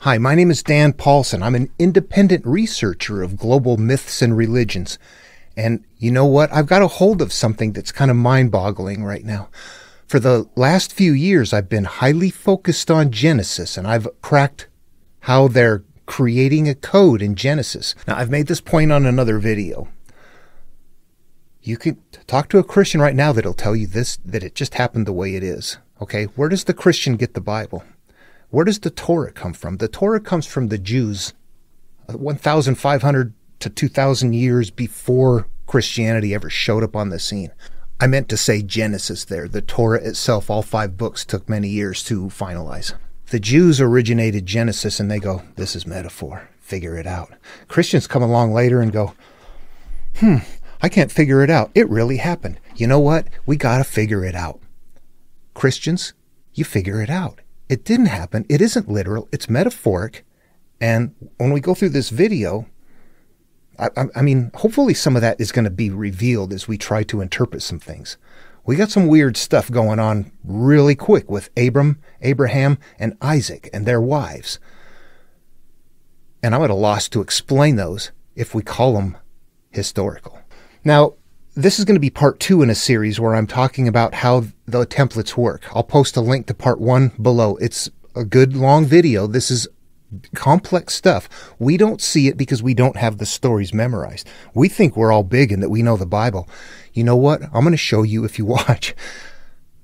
Hi, my name is Dan Paulson. I'm an independent researcher of global myths and religions. And you know what? I've got a hold of something that's kind of mind-boggling right now. For the last few years, I've been highly focused on Genesis, and I've cracked how they're creating a code in Genesis. Now, I've made this point on another video. You can talk to a Christian right now that'll tell you this, that it just happened the way it is. Okay, where does the Christian get the Bible? Where does the Torah come from? The Torah comes from the Jews 1,500 to 2,000 years before Christianity ever showed up on the scene. I meant to say Genesis there. The Torah itself, all 5 books, took many years to finalize. The Jews originated Genesis and they go, this is metaphor. Figure it out. Christians come along later and go, I can't figure it out. It really happened. You know what? We got to figure it out. Christians, you figure it out. It didn't happen. It isn't literal. It's metaphoric. And when we go through this video, I mean, hopefully some of that is going to be revealed as we try to interpret some things. We got some weird stuff going on really quick with Abraham, and Isaac and their wives. And I'm at a loss to explain those if we call them historical. Now, this is going to be part 2 in a series where I'm talking about how the templates work. I'll post a link to part 1 below. It's a good long video. This is complex stuff. We don't see it because we don't have the stories memorized. We think we're all big and that we know the Bible. You know what? I'm going to show you, if you watch,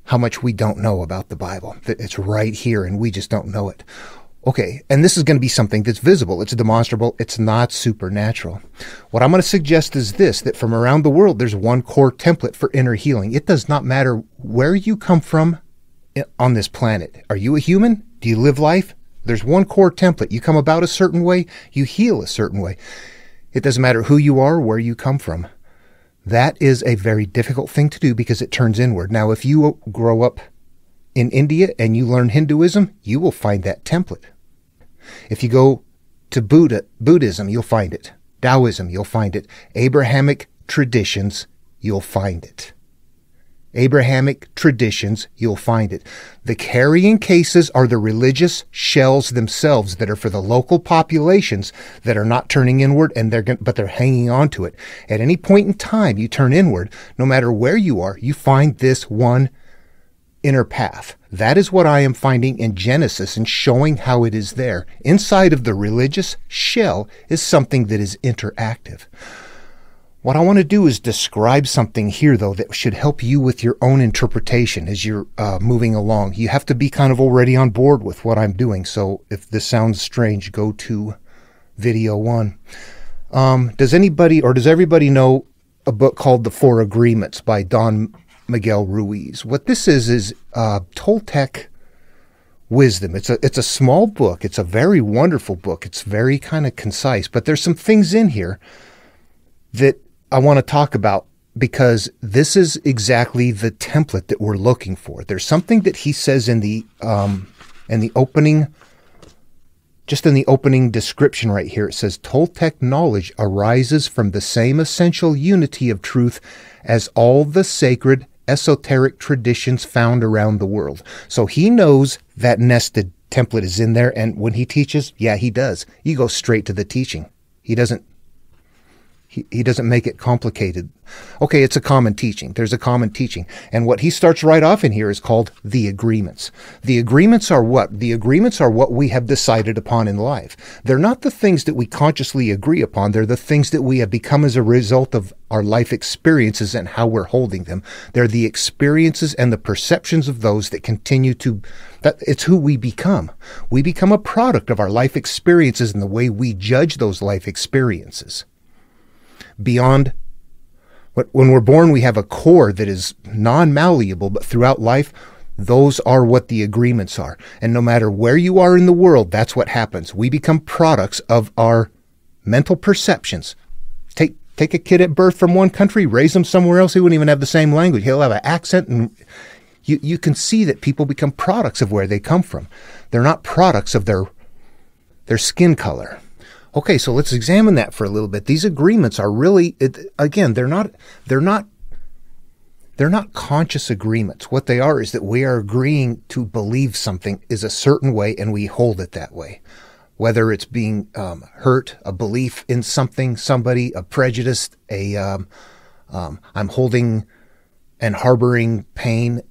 how much we don't know about the Bible. That it's right here and we just don't know it. Okay, and this is going to be something that's visible. It's demonstrable. It's not supernatural. What I'm going to suggest is this, that from around the world, there's one core template for inner healing. It does not matter where you come from on this planet. Are you a human? Do you live life? There's one core template. You come about a certain way, you heal a certain way. It doesn't matter who you are, where you come from. That is a very difficult thing to do because it turns inward. Now, if you grow up in India and you learn Hinduism, you will find that template. If you go to Buddhism, you'll find it. Taoism, you'll find it. Abrahamic traditions, you'll find it. Abrahamic traditions, you'll find it. The carrying cases are the religious shells themselves that are for the local populations that are not turning inward, but they're hanging on to it. At any point in time, you turn inward, no matter where you are, you find this one inner path. That is what I am finding in Genesis and showing how it is there. Inside of the religious shell is something that is interactive. What I want to do is describe something here, though, that should help you with your own interpretation as you're moving along. You have to be kind of already on board with what I'm doing. So if this sounds strange, go to video 1. Does everybody know a book called The 4 Agreements by Don Miguel Ruiz? What this is Toltec wisdom. It's a small book. It's a very wonderful book. It's very kind of concise, but there's some things in here that I want to talk about because this is exactly the template that we're looking for. There's something that he says in the opening, just in the opening description right here. It says, Toltec knowledge arises from the same essential unity of truth as all the sacred esoteric traditions found around the world. So he knows that nested template is in there, and when he teaches, yeah, he does. You go straight to the teaching. He doesn't make it complicated. Okay, it's a common teaching. There's a common teaching. And what he starts right off in here is called the agreements. The agreements are what? The agreements are what we have decided upon in life. They're not the things that we consciously agree upon. They're the things that we have become as a result of our life experiences and how we're holding them. They're the experiences and the perceptions of those that continue to... It's who we become. We become a product of our life experiences and the way we judge those life experiences. Beyond, when we're born, we have a core that is non-malleable, but throughout life, those are what the agreements are. And no matter where you are in the world, that's what happens. We become products of our mental perceptions. Take a kid at birth from one country, raise him somewhere else, he wouldn't even have the same language. He'll have an accent, and you can see that people become products of where they come from. They're not products of their skin color. Okay, so let's examine that for a little bit. These agreements are really, again, they're not conscious agreements. What they are is that we are agreeing to believe something is a certain way and we hold it that way. whether it's being hurt, a belief in something, somebody, a prejudice, I'm holding and harboring pain,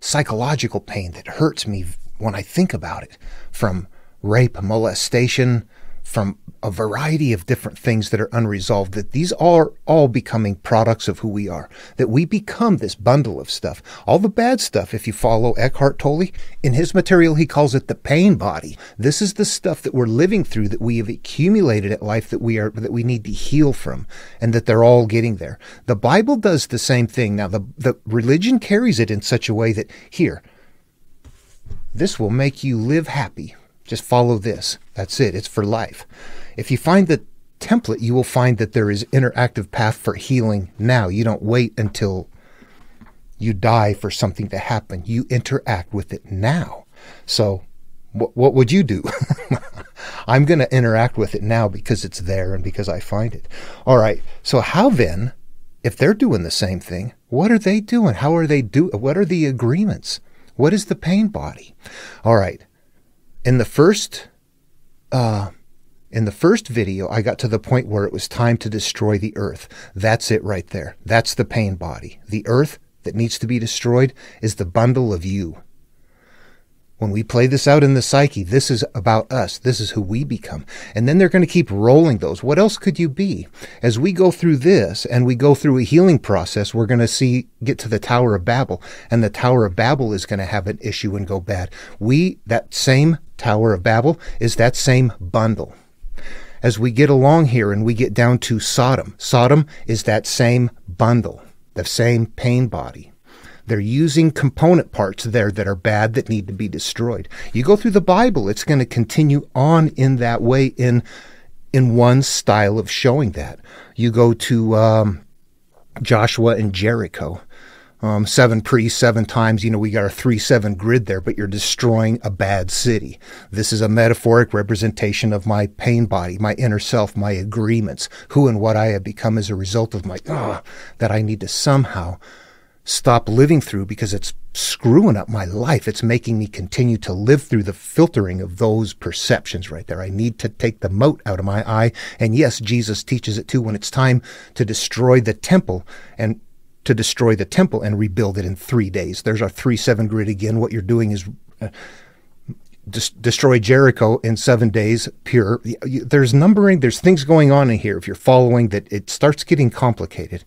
psychological pain that hurts me when I think about it, from rape, molestation, from a variety of different things that are unresolved, that these are all becoming products of who we are, that we become this bundle of stuff. All the bad stuff, if you follow Eckhart Tolle, in his material, he calls it the pain body. This is the stuff that we're living through, that we have accumulated at life, that we need to heal from, and that they're all getting there. The Bible does the same thing. Now, the religion carries it in such a way that, here, this will make you live happy. Just follow this. That's it. It's for life. If you find the template, you will find that there is interactive path for healing now. You don't wait until you die for something to happen. You interact with it now. So what would you do? I'm going to interact with it now because it's there and because I find it. All right. So how then, if they're doing the same thing, what are they doing? How are they doing? What are the agreements? What is the pain body? All right. In the first video, I got to the point where it was time to destroy the earth. That's it right there. That's the pain body. The earth that needs to be destroyed is the bundle of you. When we play this out in the psyche, this is about us. This is who we become. And then they're going to keep rolling those. What else could you be? As we go through this and we go through a healing process, we're going to get to the Tower of Babel. And the Tower of Babel is going to have an issue and go bad. That same Tower of Babel is that same bundle. As we get along here and we get down to Sodom, Sodom is that same bundle, the same pain body. They're using component parts there that are bad, that need to be destroyed. You go through the Bible, it's going to continue on in that way, in one style of showing that. You go to Joshua and Jericho. 7 priests, 7 times, we got our 3-7 grid there, but you're destroying a bad city. This is a metaphoric representation of my pain body, my inner self, my agreements, who and what I have become as a result of that I need to somehow stop living through, because it's screwing up my life. It's making me continue to live through the filtering of those perceptions right there. I need to take the mote out of my eye. And yes, Jesus teaches it too, when it's time to destroy the temple and rebuild it in 3 days. There's our 3-7 grid again. What you're doing is destroy Jericho in 7 days pure. There's numbering, there's things going on in here. If you're following that, it starts getting complicated.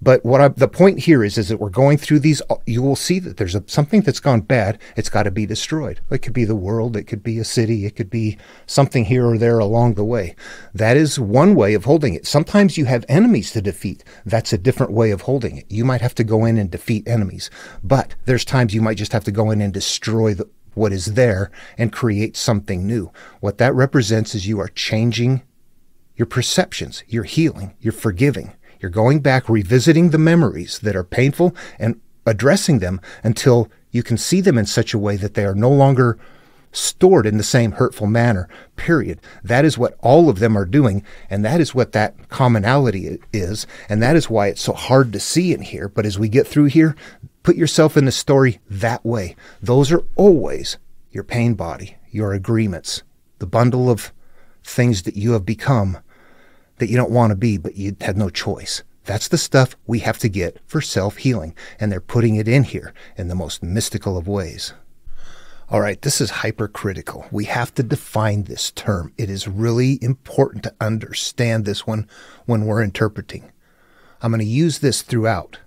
But the point here is that we're going through these. You will see that there's something that's gone bad. It's got to be destroyed. It could be the world. It could be a city. It could be something here or there along the way. That is one way of holding it. Sometimes you have enemies to defeat. That's a different way of holding it. You might have to go in and defeat enemies. But there's times you might just have to go in and destroy what is there and create something new. What that represents is you are changing your perceptions. You're healing. You're forgiving. You're going back, revisiting the memories that are painful and addressing them until you can see them in such a way that they are no longer stored in the same hurtful manner, period. That is what all of them are doing, and that is what that commonality is, and that is why it's so hard to see in here. But as we get through here, put yourself in the story that way. Those are always your pain body, your agreements, the bundle of things that you have become that you don't want to be, but you had no choice. That's the stuff we have to get for self-healing, and they're putting it in here in the most mystical of ways. All right, this is hypercritical. We have to define this term. It is really important to understand this one when we're interpreting. I'm going to use this throughout.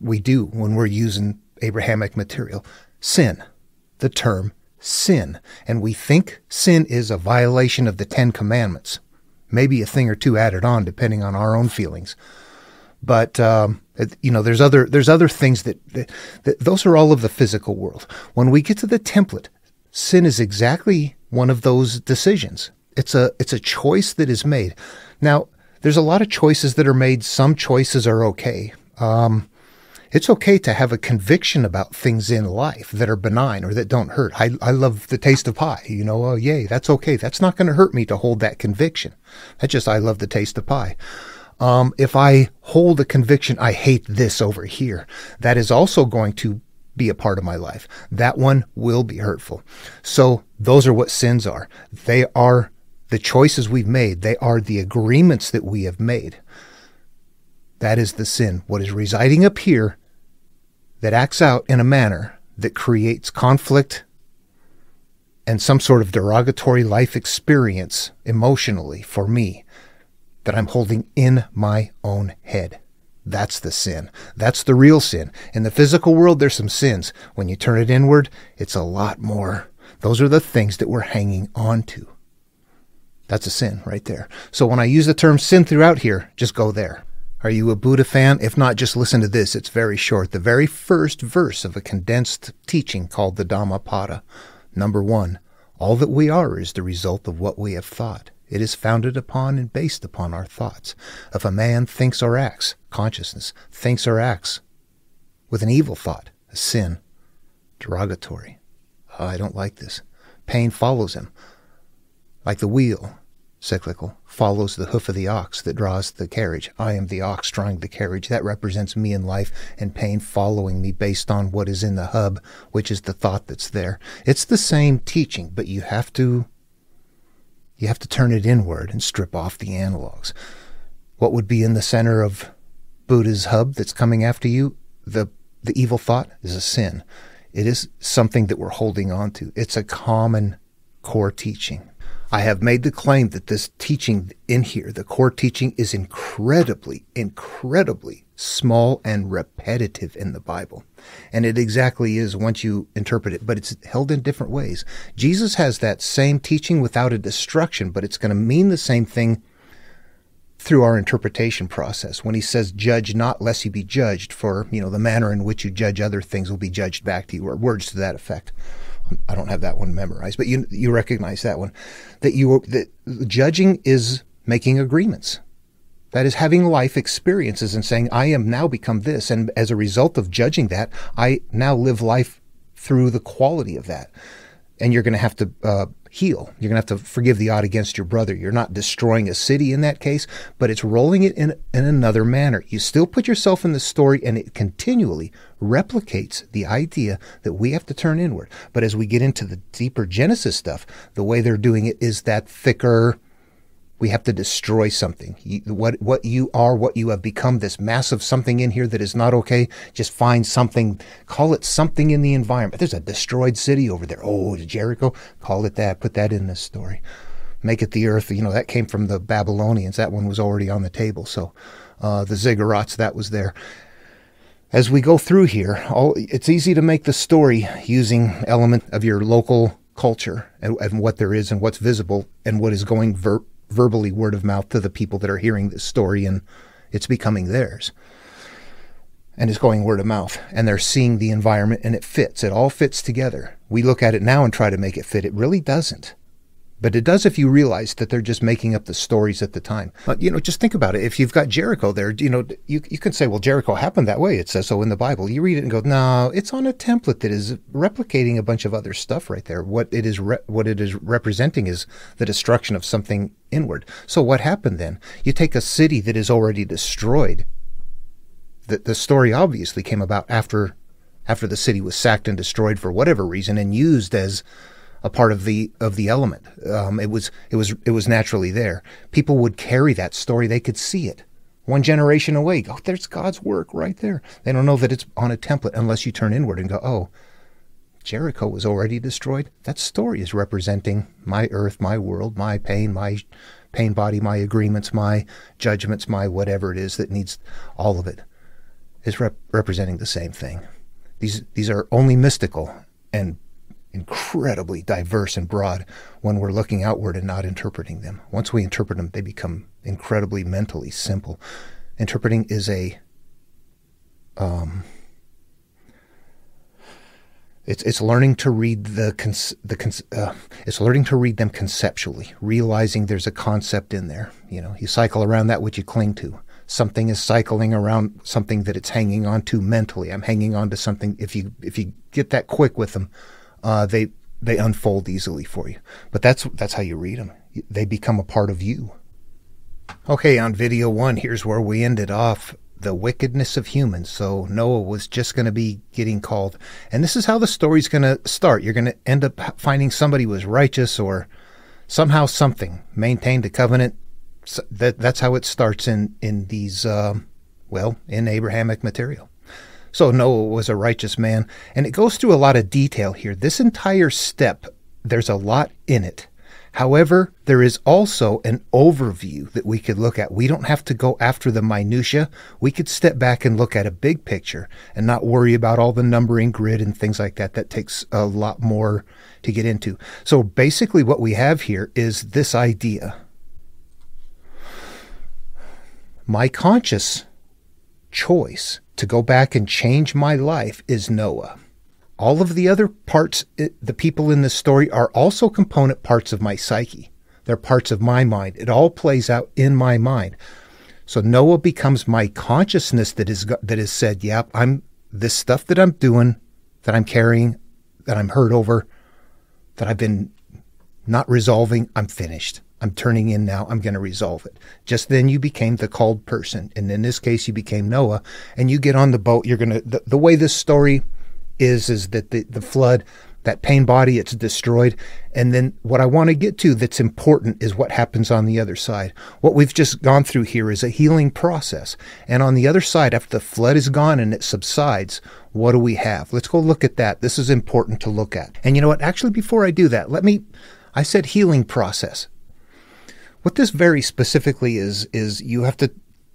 We do when we're using Abrahamic material. Sin, the term sin. And we think sin is a violation of the 10 Commandments. Maybe a thing or two added on, depending on our own feelings. But, there's other things that those are all of the physical world. When we get to the template, sin is exactly one of those decisions. It's a choice that is made. Now, there's a lot of choices that are made. Some choices are okay. It's okay to have a conviction about things in life that are benign or that don't hurt. I love the taste of pie. Oh, yay, that's okay. That's not going to hurt me to hold that conviction. I love the taste of pie. If I hold a conviction, I hate this over here, that is also going to be a part of my life. That one will be hurtful. So those are what sins are. They are the choices we've made. They are the agreements that we have made. That is the sin. What is residing up here that acts out in a manner that creates conflict and some sort of derogatory life experience emotionally for me that I'm holding in my own head. That's the sin. That's the real sin. In the physical world, there's some sins. When you turn it inward, it's a lot more. Those are the things that we're hanging on to. That's a sin right there. So when I use the term sin throughout here, just go there. Are you a Buddha fan? If not, just listen to this. It's very short. The very first verse of a condensed teaching called the Dhammapada. Number 1, all that we are is the result of what we have thought. It is founded upon and based upon our thoughts. If a man thinks or acts, consciousness, thinks or acts with an evil thought, a sin, derogatory. Oh, I don't like this. Pain follows him. Like the wheel, cyclical, follows the hoof of the ox that draws the carriage. I am the ox drawing the carriage. That represents me in life, and pain following me based on what is in the hub, which is the thought that's there. It's the same teaching, but you have to turn it inward and strip off the analogs. What would be in the center of Buddha's hub that's coming after you? The evil thought is a sin. It is something that we're holding on to. It's a common core teaching. I have made the claim that this teaching in here, the core teaching, is incredibly, incredibly small and repetitive in the Bible. And it exactly is once you interpret it, but it's held in different ways. Jesus has that same teaching without a destruction, but it's going to mean the same thing through our interpretation process. When he says, judge not lest you be judged, for, the manner in which you judge other things will be judged back to you, or words to that effect. I don't have that one memorized, but you recognize that one. That judging is making agreements. That is having life experiences and saying, I am now become this. And as a result of judging that, I now live life through the quality of that. And you're going to have to heal. You're going to have to forgive the odd against your brother. You're not destroying a city in that case, but it's rolling it in another manner. You still put yourself in the story, and it continually replicates the idea that we have to turn inward. But as we get into the deeper Genesis stuff, the way they're doing it is that thicker, we have to destroy something. What you are, what you have become, this massive something in here that is not okay, just find something, call it something in the environment. There's a destroyed city over there. Oh, Jericho, call it that. Put that in this story. Make it the earth. That came from the Babylonians. That one was already on the table. So the ziggurats, that was there. As we go through here, it's easy to make the story using element of your local culture and what there is and what's visible and what is going verbally word of mouth to the people that are hearing this story, and it's becoming theirs. And it's going word of mouth, and they're seeing the environment, and it fits. It all fits together. We look at it now and try to make it fit. It really doesn't. But it does if you realize that they're just making up the stories at the time. Just think about it. If you've got Jericho there, you can say, well, Jericho happened that way. It says so in the Bible. You read it and go, no, it's on a template that is replicating a bunch of other stuff right there. What it is representing is the destruction of something inward. So what happened then? You take a city that is already destroyed. The story obviously came about after the city was sacked and destroyed for whatever reason and used as a part of the element. It was naturally there. People would carry that story. They could see it one generation away. Oh, there's God's work right there. They don't know that it's on a template unless you turn inward and go, oh, Jericho was already destroyed. That story is representing my earth, my world, my pain body, my agreements, my judgments, my whatever it is that needs all of it is representing the same thing. These are only mystical and incredibly diverse and broad when we're looking outward and not interpreting them. Once we interpret them, they become incredibly mentally simple. Interpreting is it's learning to read it's learning to read them conceptually, realizing there's a concept in there. You cycle around that which you cling to. Something is cycling around something that it's hanging on to mentally. I'm hanging on to something. If you get that quick with them, they unfold easily for you. But that's how you read them. They become a part of you. Okay, on video 1, here's where we ended off. the wickedness of humans. So Noah was just going to be getting called. And this is how the story's going to start. You're going to end up finding somebody was righteous or somehow something, maintained a covenant. So that's how it starts in these, in Abrahamic material. So Noah was a righteous man. And it goes through a lot of detail here. This entire step, there's a lot in it. However, there is also an overview that we could look at. We don't have to go after the minutia. We could step back and look at a big picture and not worry about all the numbering grid and things like that. That takes a lot more to get into. So basically what we have here is this idea. My conscious choice to go back and change my life is Noah. All of the other parts, the people in this story, are also component parts of my psyche. They're parts of my mind. It all plays out in my mind. So Noah becomes my consciousness that is said, yep, I'm this stuff that I'm doing, that I'm carrying, that I'm hurt over, that I've been not resolving, I'm finished. I'm turning in now. I'm going to resolve it. Just then you became the called person. And in this case, you became Noah. And you get on the boat. You're going to, the way this story is that the flood, that pain body, it's destroyed. And then what I want to get to that's important is what happens on the other side. What we've just gone through here is a healing process. And on the other side, after the flood is gone and it subsides, what do we have? Let's go look at that. This is important to look at. And you know what? Actually, before I do that, I said healing process. What this very specifically is you have to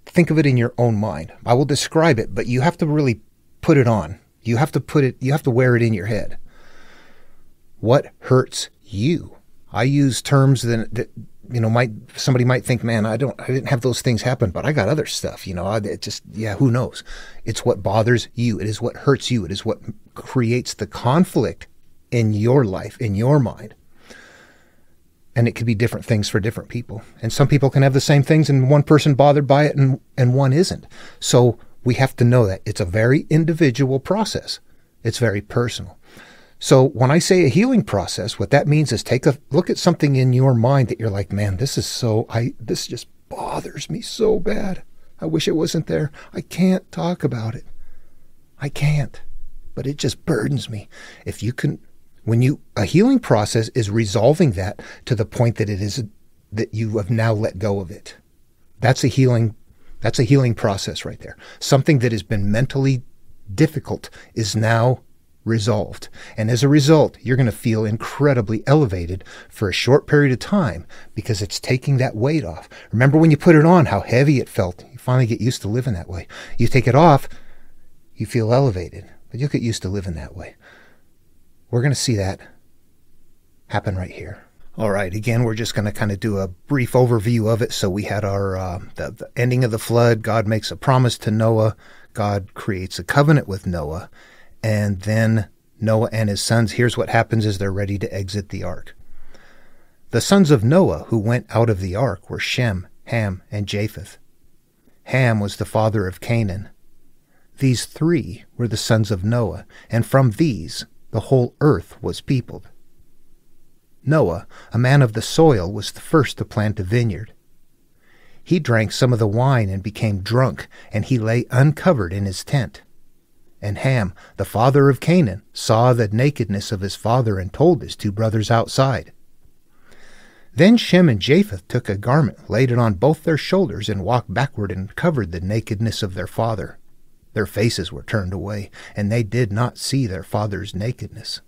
think of it in your own mind. I will describe it, but you have to really put it on. You have to wear it in your head. What hurts you? I use terms that somebody might think, man, I didn't have those things happen, but I got other stuff, who knows? It's what bothers you. It is what hurts you. It is what creates the conflict in your life, in your mind. And it could be different things for different people. And some people can have the same things and one person bothered by it and one isn't. So we have to know that it's a very individual process. It's very personal. So when I say a healing process, what that means is take a look at something in your mind that you're like, man, this just bothers me so bad. I wish it wasn't there. I can't talk about it. I can't, but it just burdens me. If you can, a healing process is resolving that to the point that you have now let go of it. That's a healing process right there. Something that has been mentally difficult is now resolved. And as a result, you're going to feel incredibly elevated for a short period of time because it's taking that weight off. Remember when you put it on, how heavy it felt. You finally get used to living that way. You take it off, you feel elevated, but you'll get used to living that way. We're going to see that happen right here. All right, again, we're just going to kind of do a brief overview of it. So we had our the ending of the flood. God makes a promise to Noah. God creates a covenant with Noah. And then Noah and his sons, here's what happens as they're ready to exit the ark. The sons of Noah who went out of the ark were Shem, Ham, and Japheth. Ham was the father of Canaan. These three were the sons of Noah, and from these the whole earth was peopled. Noah, a man of the soil, was the first to plant a vineyard. He drank some of the wine and became drunk, and he lay uncovered in his tent. And Ham, the father of Canaan, saw the nakedness of his father and told his two brothers outside. Then Shem and Japheth took a garment, laid it on both their shoulders, and walked backward and covered the nakedness of their father. Their faces were turned away, and they did not see their father's nakedness.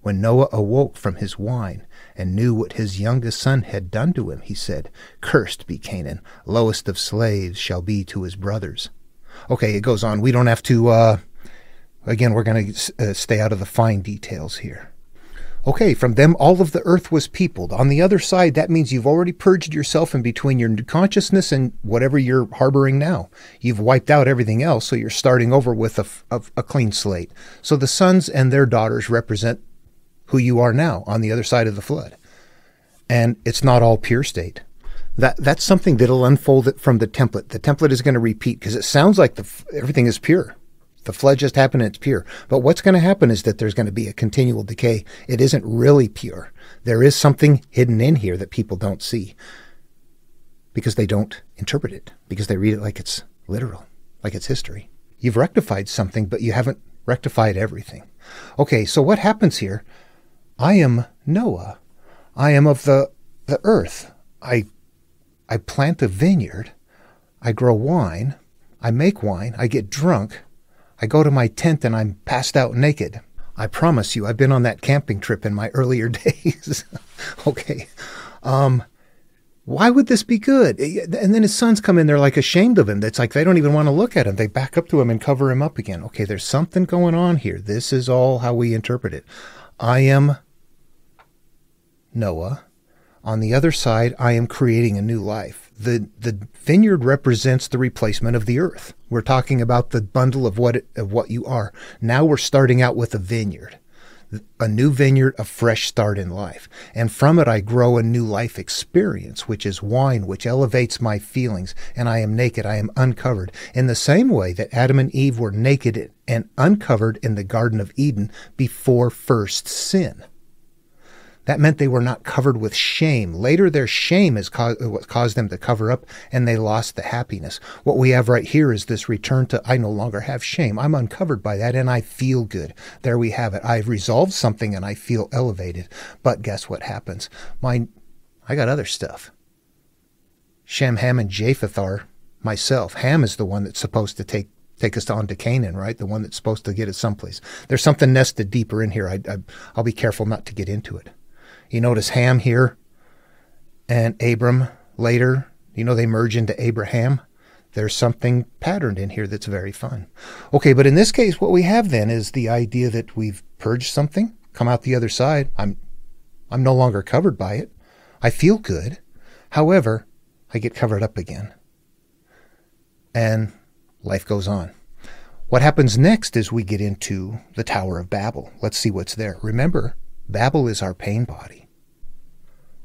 When Noah awoke from his wine and knew what his youngest son had done to him, he said, "Cursed be Canaan, lowest of slaves shall be to his brothers." Okay, it goes on. We don't have to, again, we're going to stay out of the fine details here. Okay, from them all of the earth was peopled. On the other side, that means you've already purged yourself in between your consciousness and whatever you're harboring now. You've wiped out everything else, so you're starting over with a clean slate. So the sons and their daughters represent who you are now on the other side of the flood. And it's not all pure state. That's something that'll unfold it from the template. The template is going to repeat because it sounds like everything is pure. The flood just happened and it's pure. But what's going to happen is that there's going to be a continual decay. It isn't really pure. There is something hidden in here that people don't see because they don't interpret it, because they read it like it's literal. like it's history. You've rectified something, but you haven't rectified everything. Okay, so what happens here? I am Noah. I am of the earth. I plant a vineyard. I grow wine. I make wine. I get drunk. I go to my tent and I'm passed out naked. I promise you, I've been on that camping trip in my earlier days. Okay. Why would this be good? And then his sons come in, they're like ashamed of him. It's like they don't even want to look at him. They back up to him and cover him up again. Okay, there's something going on here. This is all how we interpret it. I am Noah. On the other side, I am creating a new life. The vineyard represents the replacement of the earth. We're talking about the bundle of what you are. Now we're starting out with a vineyard. A new vineyard, a fresh start in life. And from it I grow a new life experience, which is wine, which elevates my feelings. And I am naked, I am uncovered. In the same way that Adam and Eve were naked and uncovered in the Garden of Eden before first sin. That meant they were not covered with shame. Later, their shame is what caused them to cover up, and they lost the happiness. What we have right here is this return to, I no longer have shame. I'm uncovered by that, and I feel good. There we have it. I've resolved something, and I feel elevated. But guess what happens? I got other stuff. Shem, Ham, and Japheth are myself. Ham is the one that's supposed to take us on to Canaan, right? The one that's supposed to get us someplace. There's something nested deeper in here. I'll be careful not to get into it. You notice Ham here and Abram later, they merge into Abraham. There's something patterned in here that's very fun. Okay, but in this case, what we have then is the idea that we've purged something, come out the other side. I'm no longer covered by it. I feel good. However, I get covered up again. And life goes on. What happens next is we get into the Tower of Babel. Let's see what's there. Remember, Babel is our pain body.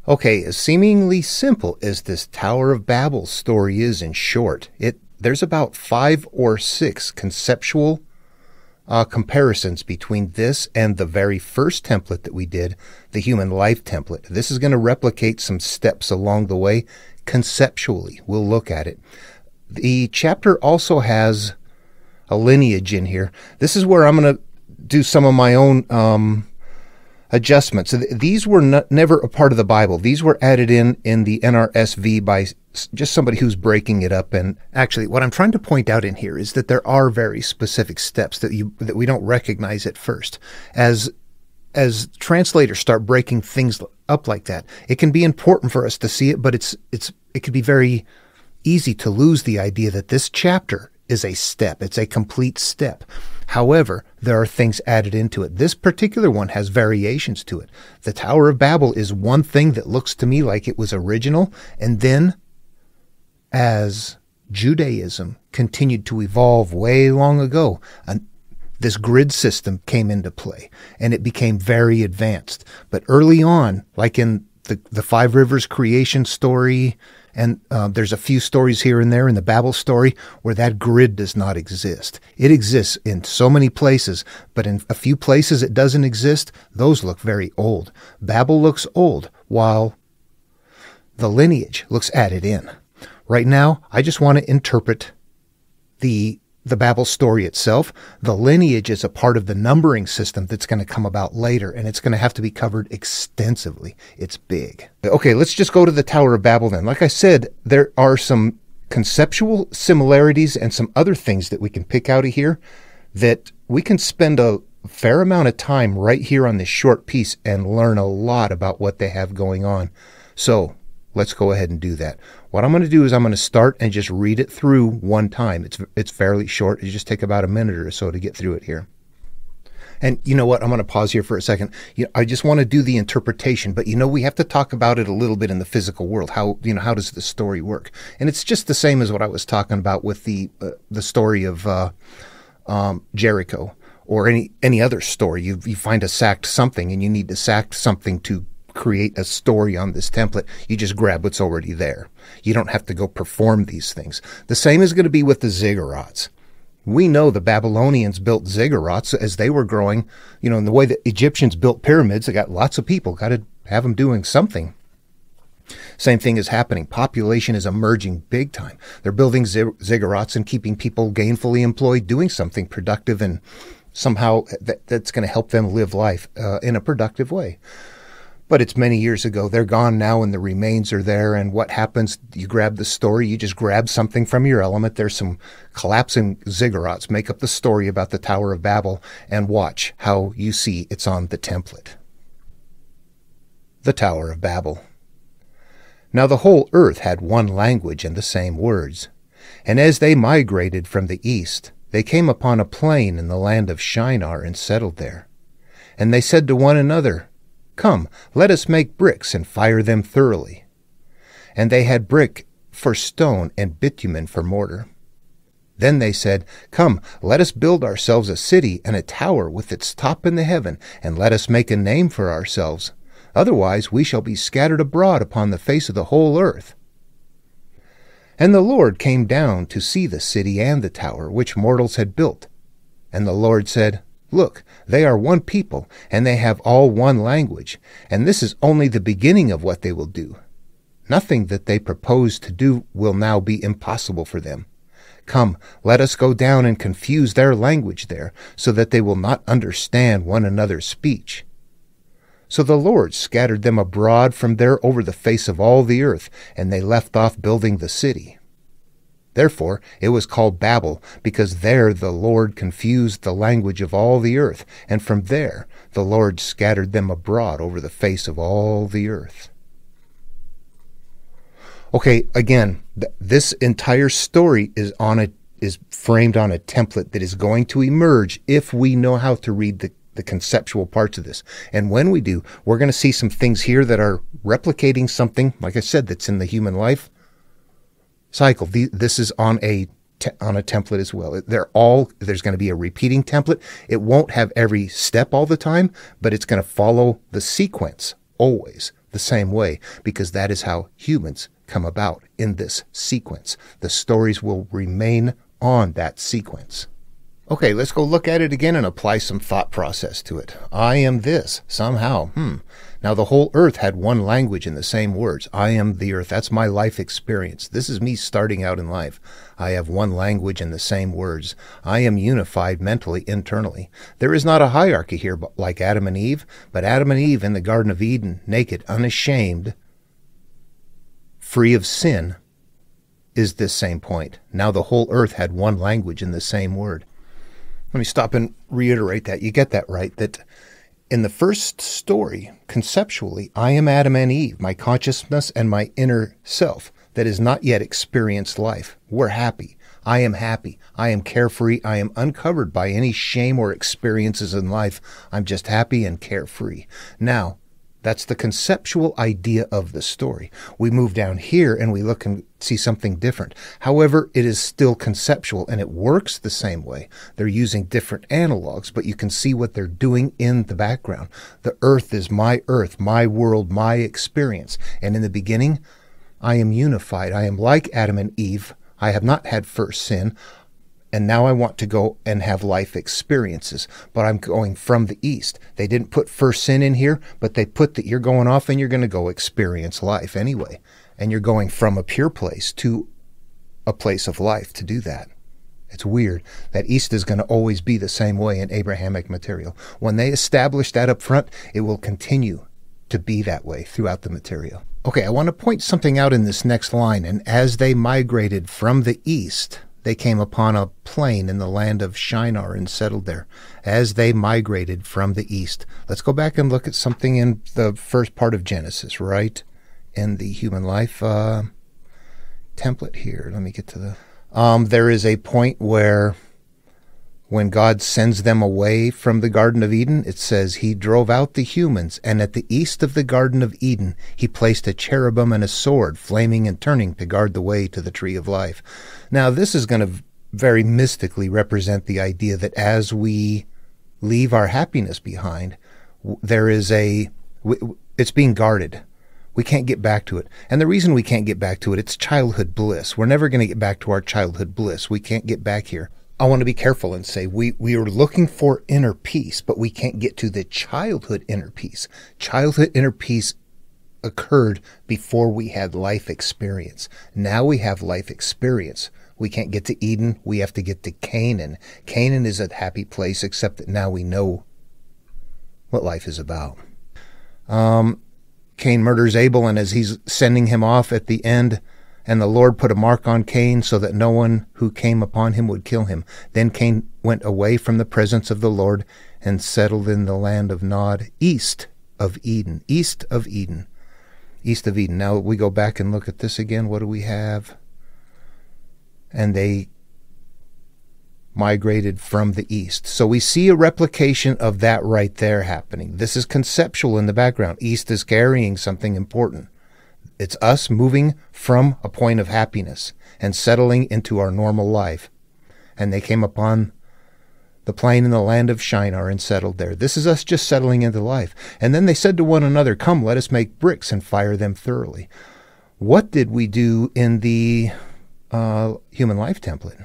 Okay, as seemingly simple as this Tower of Babel story is in short, there's about 5 or 6 conceptual comparisons between this and the very first template that we did, the human life template. This is going to replicate some steps along the way conceptually. We'll look at it. The chapter also has a lineage in here. This is where I'm going to do some of my own adjustments. So these were never a part of the Bible. These were added in the NRSV by just somebody who's breaking it up. And actually, what I'm trying to point out in here is that there are very specific steps that we don't recognize at first. As translators start breaking things up like that, it can be important for us to see it, but it can be very easy to lose the idea that this chapter is a step. It's a complete step. However, there are things added into it. This particular one has variations to it. The Tower of Babel is one thing that looks to me like it was original, and then as Judaism continued to evolve way long ago, this grid system came into play, and it became very advanced. But early on, like in the Five Rivers creation story, and there's a few stories here and there in the Babel story where that grid does not exist. It exists in so many places, but in a few places it doesn't exist. Those look very old. Babel looks old, while the lineage looks added in. Right now, I just want to interpret the Babel story itself. The lineage is a part of the numbering system that's going to come about later, and it's going to have to be covered extensively. It's big. Okay, let's just go to the Tower of Babel then. Like I said, there are some conceptual similarities and some other things that we can pick out of here that we can spend a fair amount of time right here on this short piece and learn a lot about what they have going on. So let's go ahead and do that. What I'm going to do is I'm going to start and just read it through one time. It's fairly short. It just take about a minute or so to get through it here. And you know what? I'm going to pause here for a second. I just want to do the interpretation, but we have to talk about it a little bit in the physical world. How does the story work? And it's just the same as what I was talking about with the story of Jericho or any other story. You find a sacked something, and you need to sack something to create a story on this template. You just grab what's already there. You don't have to go perform these things. The same is going to be with the ziggurats. We know the Babylonians built ziggurats as they were growing, in the way that Egyptians built pyramids. They got lots of people, got to have them doing something. Same thing is happening. Population is emerging big time. They're building ziggurats and keeping people gainfully employed, doing something productive, and somehow that's going to help them live life in a productive way. But it's many years ago. They're gone now, and the remains are there. And what happens? You grab the story. You just grab something from your element. There's some collapsing ziggurats. Make up the story about the Tower of Babel and watch how you see it's on the template. The Tower of Babel. Now the whole earth had one language and the same words. And as they migrated from the east, they came upon a plain in the land of Shinar and settled there. And they said to one another, Come, let us make bricks and fire them thoroughly. And they had brick for stone and bitumen for mortar. Then they said, Come, let us build ourselves a city and a tower with its top in the heaven, and let us make a name for ourselves. Otherwise we shall be scattered abroad upon the face of the whole earth. And the Lord came down to see the city and the tower which mortals had built. And the Lord said, Look, they are one people, and they have all one language, and this is only the beginning of what they will do. Nothing that they propose to do will now be impossible for them. Come, let us go down and confuse their language there, so that they will not understand one another's speech. So the Lord scattered them abroad from there over the face of all the earth, and they left off building the city. Therefore it was called Babel, because there the Lord confused the language of all the earth, and from there the Lord scattered them abroad over the face of all the earth. Okay, again, this entire story is framed on a template that is going to emerge if we know how to read the conceptual parts of this. And when we do, we're going to see some things here that are replicating something, like I said, that's in the human life cycle. This is on a template as well. There's going to be a repeating template. It won't have every step all the time, but it's going to follow the sequence always the same way, because that is how humans come about in this sequence. The stories will remain on that sequence. Okay, let's go look at it again and apply some thought process to it. I am this, somehow. Now the whole earth had one language and the same words. I am the earth. That's my life experience. This is me starting out in life. I have one language and the same words. I am unified mentally, internally. There is not a hierarchy here like Adam and Eve, but Adam and Eve in the Garden of Eden, naked, unashamed, free of sin, is this same point. Now the whole earth had one language and the same word. Let me stop and reiterate that. You get that right, that in the first story, conceptually, I am Adam and Eve, my consciousness and my inner self that has not yet experienced life. We're happy. I am happy. I am carefree. I am uncovered by any shame or experiences in life. I'm just happy and carefree. Now, that's the conceptual idea of the story. We move down here and we look and see something different. However, it is still conceptual and it works the same way. They're using different analogs, but you can see what they're doing in the background. The earth is my earth, my world, my experience. And in the beginning, I am unified. I am like Adam and Eve. I have not had first sin. And now I want to go and have life experiences, but I'm going from the east. They didn't put first sin in here, but they put that you're going off and you're going to go experience life anyway. And you're going from a pure place to a place of life to do that. It's weird that east is going to always be the same way in Abrahamic material. When they establish that up front, it will continue to be that way throughout the material. Okay, I want to point something out in this next line. And as they migrated from the east, they came upon a plain in the land of Shinar and settled there. As they migrated from the east. Let's go back and look at something in the first part of Genesis, right? In the human life template here. Let me get to the... there is a point where when God sends them away from the Garden of Eden, it says he drove out the humans, and at the east of the Garden of Eden, he placed a cherubim and a sword, flaming and turning to guard the way to the tree of life. Now, this is going to very mystically represent the idea that as we leave our happiness behind, it's being guarded. We can't get back to it. And the reason we can't get back to it, it's childhood bliss. We're never going to get back to our childhood bliss. We can't get back here. I want to be careful and say we are looking for inner peace, but we can't get to the childhood inner peace. Childhood inner peace occurred before we had life experience. Now we have life experience. We can't get to Eden. We have to get to Canaan. Canaan is a happy place, except that now we know what life is about. Cain murders Abel, and as he's sending him off at the end, and the Lord put a mark on Cain so that no one who came upon him would kill him. Then Cain went away from the presence of the Lord and settled in the land of Nod, east of Eden. East of Eden. East of Eden. Now we go back and look at this again. What do we have? And they migrated from the east. So we see a replication of that right there happening. This is conceptual in the background. East is carrying something important. It's us moving from a point of happiness and settling into our normal life. And they came upon the plain in the land of Shinar and settled there. This is us just settling into life. And then they said to one another, "Come, let us make bricks and fire them thoroughly." What did we do in the human life template?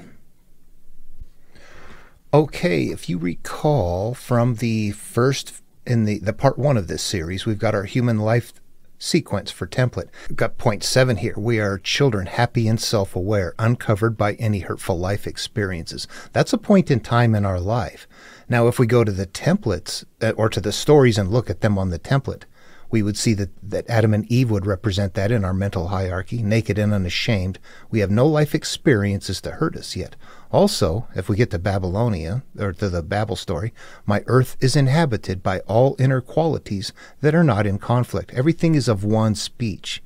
Okay, if you recall from the first, in the part 1 of this series, we've got our human life sequence for template. We've got point 7 here. We are children, happy and self-aware, uncovered by any hurtful life experiences. That's a point in time in our life. Now, if we go to the templates, or to the stories and look at them on the template, we would see that Adam and Eve would represent that in our mental hierarchy, naked and unashamed. We have no life experiences to hurt us yet. Also, if we get to Babylonia, or to the Babel story, my earth is inhabited by all inner qualities that are not in conflict. Everything is of one speech.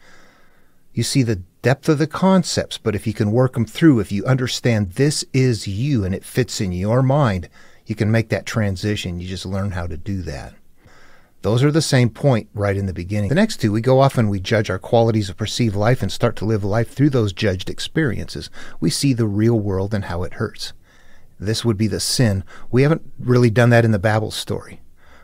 You see the depth of the concepts, but if you can work them through, if you understand this is you and it fits in your mind, you can make that transition. You just learn how to do that. Those are the same point right in the beginning. The next two, we go off and we judge our qualities of perceived life and start to live life through those judged experiences. We see the real world and how it hurts. This would be the sin. We haven't really done that in the Babel story.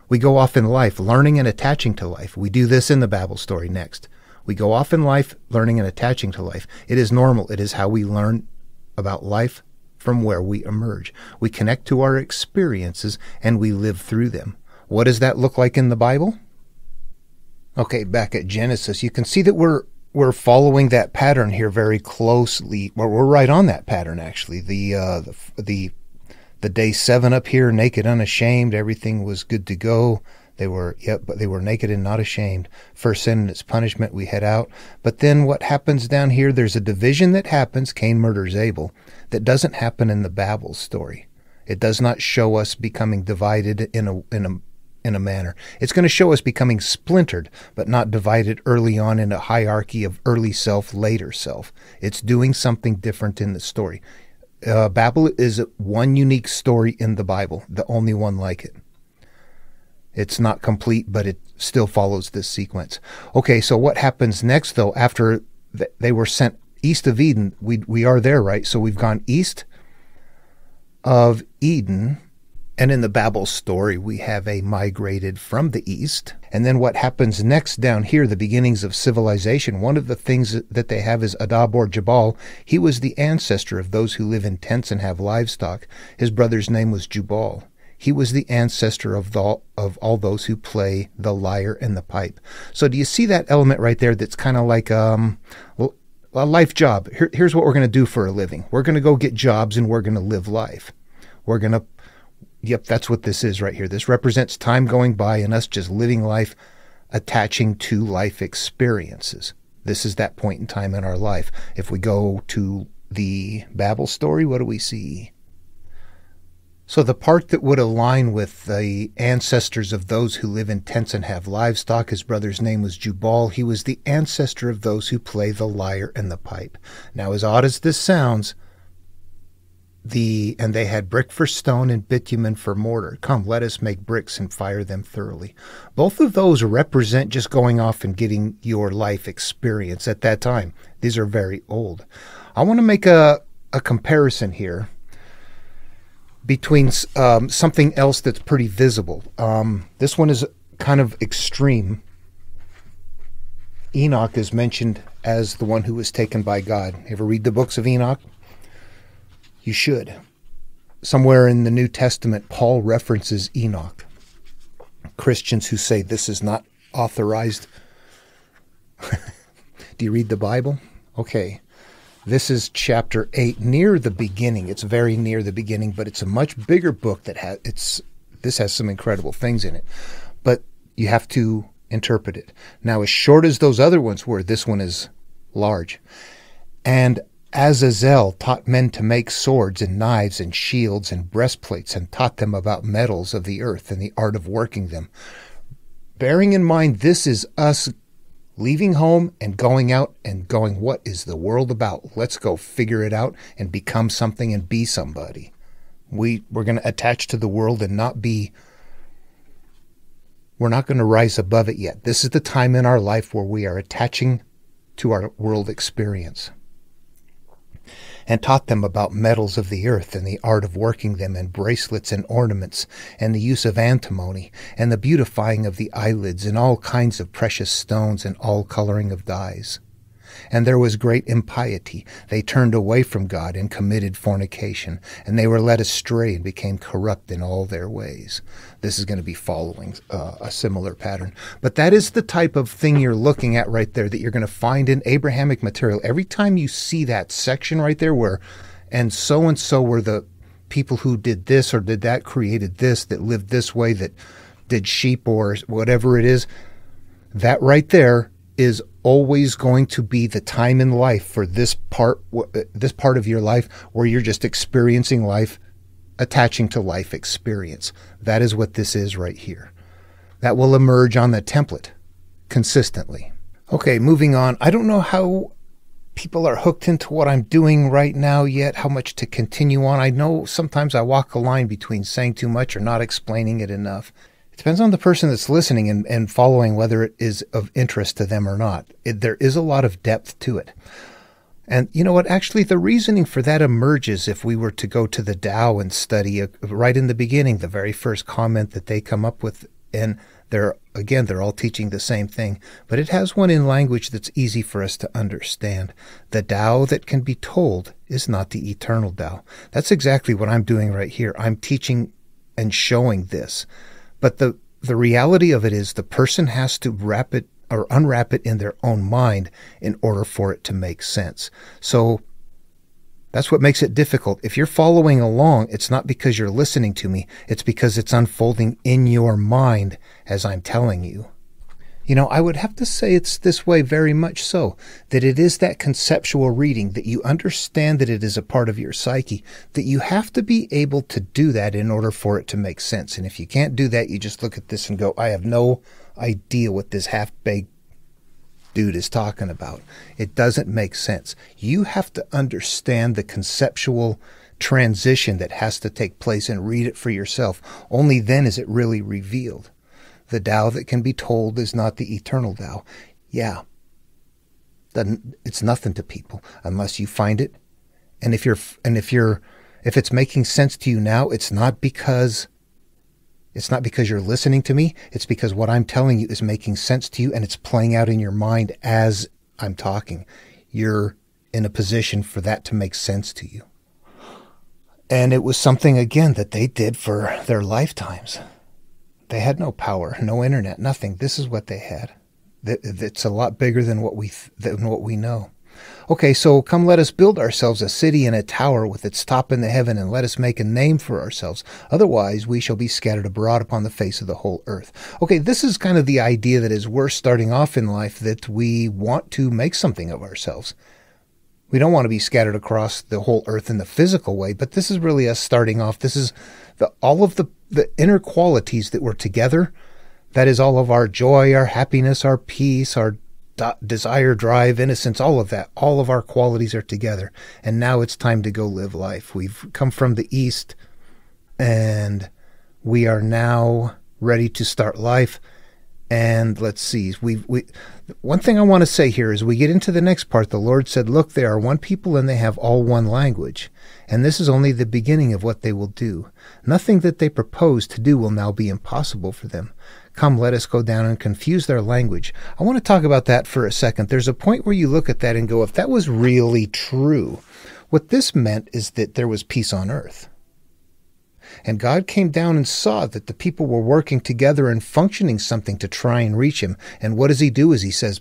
We go off in life, learning and attaching to life. We do this in the Babel story next. We go off in life, learning and attaching to life. It is normal. It is how we learn about life from where we emerge. We connect to our experiences and we live through them. What does that look like in the Bible? Okay, back at Genesis, you can see that we're following that pattern here very closely. Well, we're right on that pattern, actually. The day 7 up here, naked, unashamed, everything was good to go. But they were naked and not ashamed. First sin and its punishment, we head out. But then what happens down here? There's a division that happens. Cain murders Abel. That doesn't happen in the Babel story. It does not show us becoming divided in a manner. It's going to show us becoming splintered, but not divided early on in a hierarchy of early self, later self. It's doing something different in the story. Babel is one unique story in the Bible, the only one like it. It's not complete, but it still follows this sequence. Okay, so what happens next, though, after they were sent east of Eden? We are there, right? So we've gone east of Eden, and in the Babel story, we have a migrated from the east. And then what happens next down here, the beginnings of civilization, one of the things that they have is Adab or Jabal. He was the ancestor of those who live in tents and have livestock. His brother's name was Jubal. He was the ancestor of all those who play the lyre and the pipe. So do you see that element right there that's kind of like a life job? Here's what we're going to do for a living. We're going to go get jobs and we're going to live life. Yep, that's what this is right here. This represents time going by and us just living life, attaching to life experiences. This is that point in time in our life. If we go to the Babel story, what do we see? So the part that would align with the ancestors of those who live in tents and have livestock, his brother's name was Jubal. He was the ancestor of those who play the lyre and the pipe. Now, as odd as this sounds, and they had brick for stone and bitumen for mortar. Come, let us make bricks and fire them thoroughly. Both of those represent just going off and getting your life experience at that time. These are very old. I want to make a comparison here between something else that's pretty visible. This one is kind of extreme. Enoch is mentioned as the one who was taken by God. You ever read the books of Enoch? You should. Somewhere in the New Testament, Paul references Enoch. Christians who say this is not authorized Do you read the Bible? Okay. This is chapter 8, near the beginning. It's very near the beginning, but it's a much bigger book this has some incredible things in it. But you have to interpret it. Now, as short as those other ones were, this one is large. And Azazel taught men to make swords and knives and shields and breastplates, and taught them about metals of the earth and the art of working them. Bearing in mind, this is us leaving home and going out and going, what is the world about? Let's go figure it out and become something and be somebody. We're going to attach to the world and we're not going to rise above it yet. This is the time in our life where we are attaching to our world experience. And taught them about metals of the earth and the art of working them, and bracelets and ornaments, and the use of antimony, and the beautifying of the eyelids, and all kinds of precious stones, and all coloring of dyes. And there was great impiety. They turned away from God and committed fornication, and they were led astray and became corrupt in all their ways. This is going to be following a similar pattern. But that is the type of thing you're looking at right there that you're going to find in Abrahamic material. Every time you see that section right there where, and so were the people who did this or did that, created this, that lived this way, that did sheep or whatever it is, that right there is always going to be the time in life for this part of your life where you're just experiencing life, attaching to life experience. That is what this is right here. That will emerge on the template consistently. Okay, moving on. I don't know how people are hooked into what I'm doing right now yet, how much to continue on. I know sometimes I walk a line between saying too much or not explaining it enough. It depends on the person that's listening and following whether it is of interest to them or not. There is a lot of depth to it. And you know what? Actually, the reasoning for that emerges if we were to go to the Tao and study right in the beginning, the very first comment that they come up with. And they're all teaching the same thing. But it has one in language that's easy for us to understand. The Tao that can be told is not the eternal Tao. That's exactly what I'm doing right here. I'm teaching and showing this. But the reality of it is the person has to wrap it or unwrap it in their own mind in order for it to make sense. So that's what makes it difficult. If you're following along, it's not because you're listening to me. It's because it's unfolding in your mind as I'm telling you. You know, I would have to say it's this way very much so, that it is that conceptual reading, that you understand that it is a part of your psyche, that you have to be able to do that in order for it to make sense. And if you can't do that, you just look at this and go, I have no idea what this half-baked dude is talking about. It doesn't make sense. You have to understand the conceptual transition that has to take place and read it for yourself. Only then is it really revealed. The Tao that can be told is not the eternal Tao. Yeah, it's nothing to people unless you find it. And if it's making sense to you now, it's not because you're listening to me. It's because what I'm telling you is making sense to you, and it's playing out in your mind as I'm talking. You're in a position for that to make sense to you. And it was something, again, that they did for their lifetimes. They had no power, no internet, nothing. This is what they had. It's a lot bigger than what we know. Okay, so come let us build ourselves a city and a tower with its top in the heaven, and let us make a name for ourselves. Otherwise we shall be scattered abroad upon the face of the whole earth. Okay, this is kind of the idea that as we're starting off in life, that we want to make something of ourselves. We don't want to be scattered across the whole earth in the physical way, but this is really us starting off. This is all of the inner qualities that were together. That is all of our joy, our happiness, our peace, our desire, drive, innocence, all of that. All of our qualities are together. And now it's time to go live life. We've come from the East, and we are now ready to start life. And let's see, one thing I want to say here is we get into the next part. The Lord said, look, they are one people and they have all one language. And this is only the beginning of what they will do. Nothing that they propose to do will now be impossible for them. Come, let us go down and confuse their language. I want to talk about that for a second. There's a point where you look at that and go, if that was really true, what this meant is that there was peace on earth. And God came down and saw that the people were working together and functioning something to try and reach him. And what does he do? Is he says,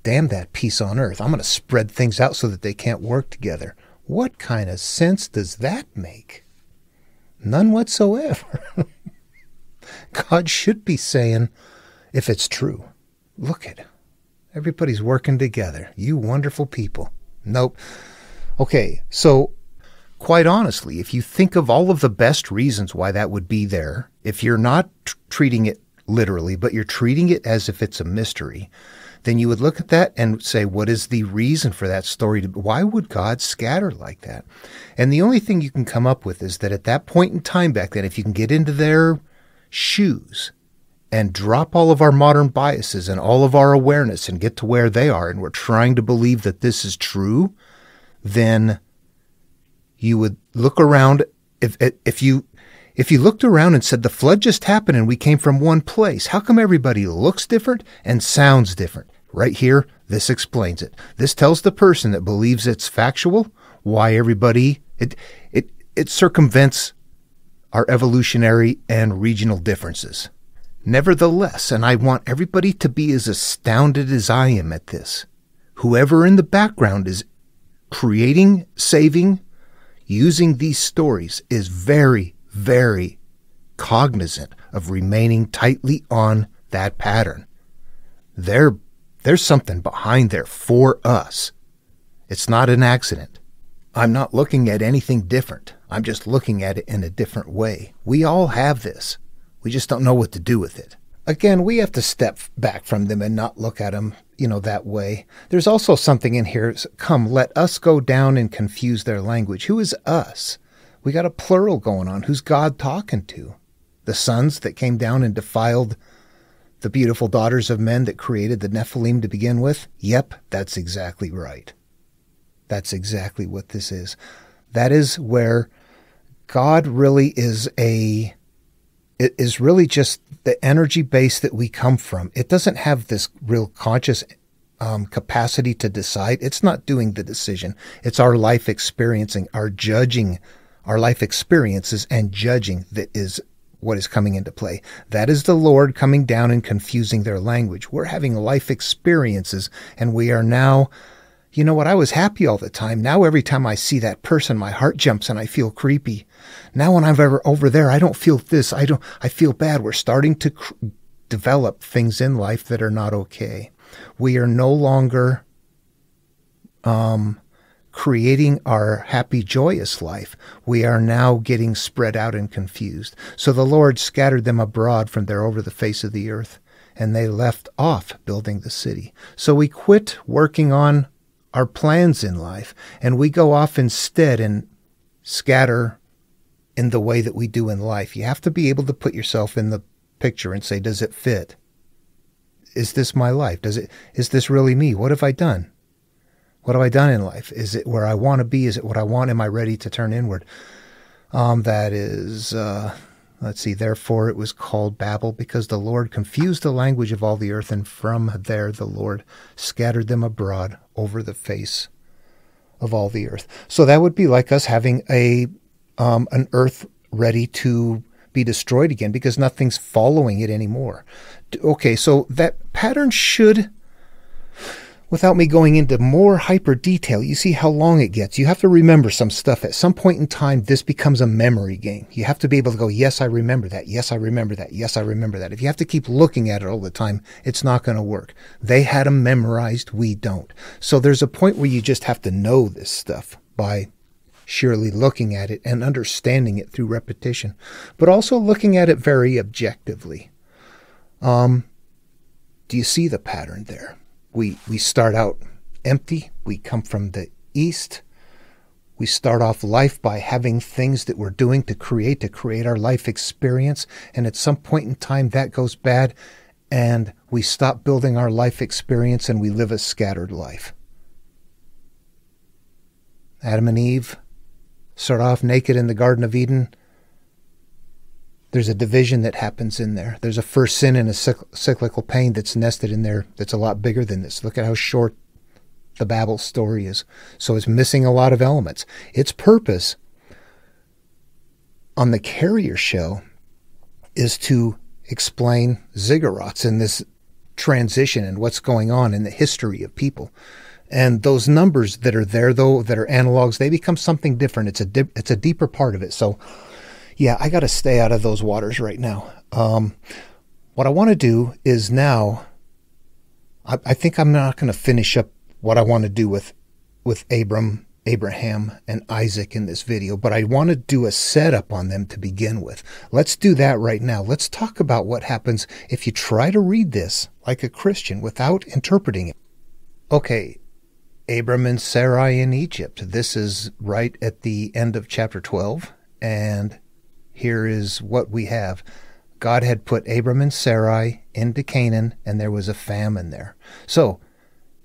damn that peace on earth. I'm going to spread things out so that they can't work together. What kind of sense does that make? None whatsoever. God should be saying, if it's true, look at it. Everybody's working together. You wonderful people. Nope. Okay, so quite honestly, if you think of all of the best reasons why that would be there, if you're not treating it literally, but you're treating it as if it's a mystery, then you would look at that and say, what is the reason for that story? Why would God scatter like that? And the only thing you can come up with is that at that point in time back then, if you can get into their shoes and drop all of our modern biases and all of our awareness and get to where they are, and we're trying to believe that this is true, then you would look around. If you looked around and said the flood just happened and we came from one place, how come everybody looks different and sounds different? Right here, this explains it. This tells the person that believes it's factual why everybody, it circumvents our evolutionary and regional differences. Nevertheless, and I want everybody to be as astounded as I am at this, whoever in the background is creating, saving, using these stories is very, very cognizant of remaining tightly on that pattern. There's something behind there for us. It's not an accident. I'm not looking at anything different. I'm just looking at it in a different way. We all have this. We just don't know what to do with it. Again, we have to step back from them and not look at them, that way. There's also something in here. Come, let us go down and confuse their language. Who is us? We got a plural going on. Who's God talking to? The sons that came down and defiled the beautiful daughters of men that created the Nephilim to begin with? Yep, that's exactly right. That's exactly what this is. That is where God really is it is really just the energy base that we come from. It doesn't have this real conscious capacity to decide. It's not doing the decision. It's our life experiencing, our judging, our life experiences and judging that is what is coming into play. That is the Lord coming down and confusing their language. We're having life experiences, and we are now, you know what, I was happy all the time. Now every time I see that person, my heart jumps and I feel creepy. Now when I'm ever over there, I don't feel this. I feel bad. We're starting to develop things in life that are not okay. We are no longer creating our happy, joyous life. We are now getting spread out and confused. So the Lord scattered them abroad from there over the face of the earth, and they left off building the city. So we quit working on our plans in life, and we go off instead and scatter in the way that we do in life. You have to be able to put yourself in the picture and say, does it fit? Is this my life? Is this really me? What have I done? What have I done in life? Is it where I want to be? Is it what I want? Am I ready to turn inward? That is, let's see, therefore it was called Babel, because the Lord confused the language of all the earth, and from there the Lord scattered them abroad over the face of all the earth. So that would be like us having an earth ready to be destroyed again because nothing's following it anymore. Okay, so that pattern should, without me going into more hyper detail, you see how long it gets. You have to remember some stuff. At some point in time, this becomes a memory game. You have to be able to go, yes, I remember that. Yes, I remember that. Yes, I remember that. If you have to keep looking at it all the time, it's not going to work. They had them memorized. We don't. So there's a point where you just have to know this stuff by surely looking at it and understanding it through repetition, but also looking at it very objectively. Do you see the pattern there? We start out empty. We come from the east. We start off life by having things that we're doing to create our life experience. And at some point in time, that goes bad, and we stop building our life experience and we live a scattered life. Adam and Eve start off naked in the Garden of Eden. There's a division that happens in there. There's a first sin and a cyclical pain that's nested in there that's a lot bigger than this. Look at how short the Babel story is. So it's missing a lot of elements. Its purpose on the Carrier show is to explain ziggurats in this transition and what's going on in the history of people. And those numbers that are there, though, that are analogs, they become something different. It's a deeper part of it. So, yeah, I got to stay out of those waters right now. What I want to do is now, I think I'm not going to finish up what I want to do with Abraham, and Isaac in this video, but I want to do a setup on them to begin with. Let's do that right now. Let's talk about what happens if you try to read this like a Christian without interpreting it. Okay, Abram and Sarai in Egypt. This is right at the end of chapter 12, and here is what we have. God had put Abram and Sarai into Canaan, and there was a famine there. So,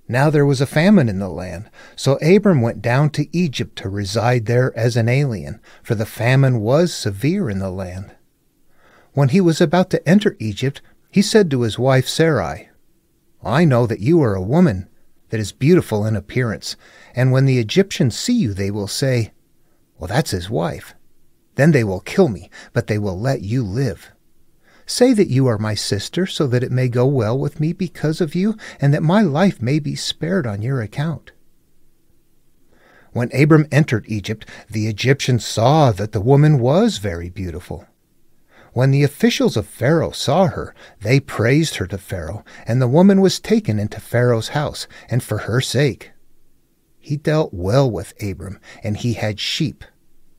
now there was a famine in the land. So Abram went down to Egypt to reside there as an alien, for the famine was severe in the land. When he was about to enter Egypt, he said to his wife Sarai, I know that you are a woman that is beautiful in appearance, and when the Egyptians see you, they will say, well, that's his wife. Then they will kill me, but they will let you live. Say that you are my sister, so that it may go well with me because of you, and that my life may be spared on your account. When Abram entered Egypt, the Egyptians saw that the woman was very beautiful. When the officials of Pharaoh saw her, they praised her to Pharaoh, and the woman was taken into Pharaoh's house, and for her sake he dealt well with Abram, and he had sheep,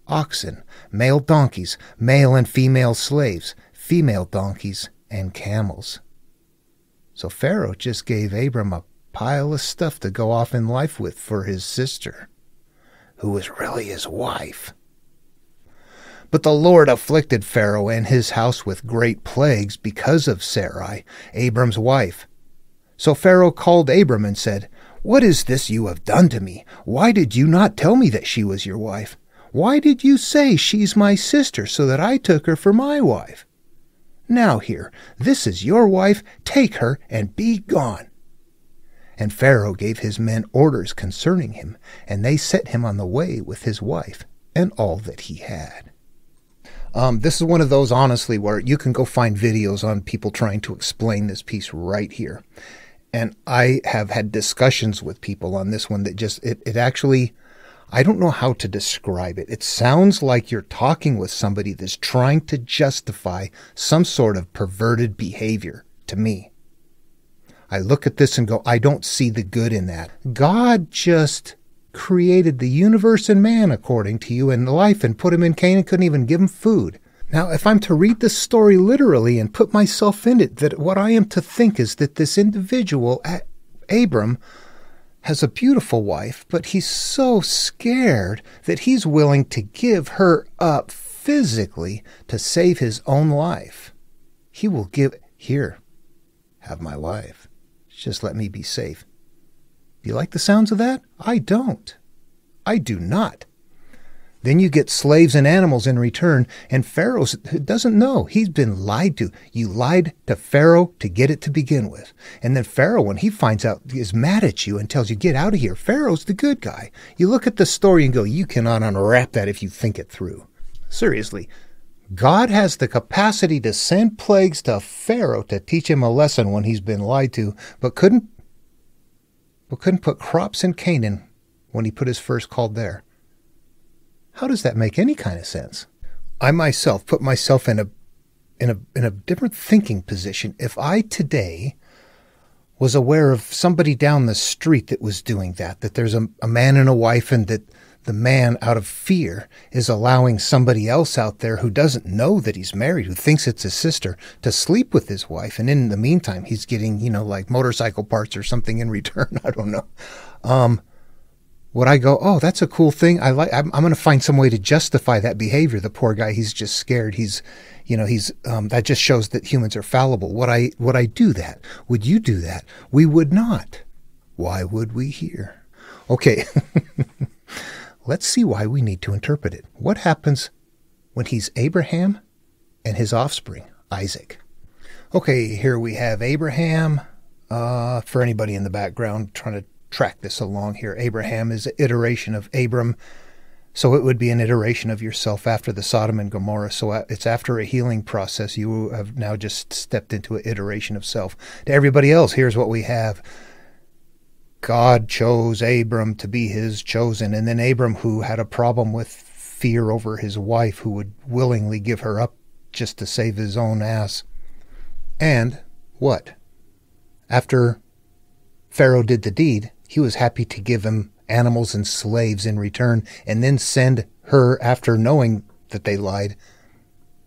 oxen, male donkeys, male and female slaves, female donkeys, and camels. So Pharaoh just gave Abram a pile of stuff to go off in life with for his sister, who was really his wife. But the Lord afflicted Pharaoh and his house with great plagues because of Sarai, Abram's wife. So Pharaoh called Abram and said, What is this you have done to me? Why did you not tell me that she was your wife? Why did you say she's my sister so that I took her for my wife? Now here, this is your wife, take her and be gone. And Pharaoh gave his men orders concerning him, and they set him on the way with his wife and all that he had. This is one of those, honestly, where you can go find videos on people trying to explain this piece right here. And I have had discussions with people on this one that just, it actually, I don't know how to describe it. It sounds like you're talking with somebody that's trying to justify some sort of perverted behavior to me. I look at this and go, I don't see the good in that. God just created the universe and man according to you and life and put him in Canaan, couldn't even give him food. Now, if I'm to read this story literally and put myself in it, that what I am to think is that this individual, Abram, has a beautiful wife, but he's so scared that he's willing to give her up physically to save his own life. He will give, here, have my wife. Just let me be safe. Do you like the sounds of that? I don't. I do not. Then you get slaves and animals in return, and Pharaoh doesn't know. He's been lied to. You lied to Pharaoh to get it to begin with. And then Pharaoh, when he finds out, is mad at you and tells you, get out of here. Pharaoh's the good guy. You look at the story and go, you cannot unwrap that if you think it through. Seriously. God has the capacity to send plagues to Pharaoh to teach him a lesson when he's been lied to, but couldn't put crops in Canaan when he put his first call there. How does that make any kind of sense? I myself put myself in a different thinking position. If I today was aware of somebody down the street that was doing that there's a man and a wife, and that the man, out of fear, is allowing somebody else out there who doesn't know that he's married, who thinks it's his sister, to sleep with his wife, and in the meantime he's getting, like motorcycle parts or something in return. I don't know. Would I go, oh, that's a cool thing. I'm going to find some way to justify that behavior. The poor guy, he's just scared. That just shows that humans are fallible. Would I do that? Would you do that? We would not. Why would we here? Okay. Let's see why we need to interpret it. What happens when he's Abraham and his offspring, Isaac? Okay, here we have Abraham. For anybody in the background trying to track this along here, Abraham is an iteration of Abram, So it would be an iteration of yourself after the Sodom and Gomorrah. So it's after a healing process. You have now just stepped into an iteration of self. To everybody else, here's what we have. God chose Abram to be his chosen. And then Abram, who had a problem with fear over his wife, who would willingly give her up just to save his own ass. And what? After Pharaoh did the deed, he was happy to give him animals and slaves in return, and then send her, after knowing that they lied,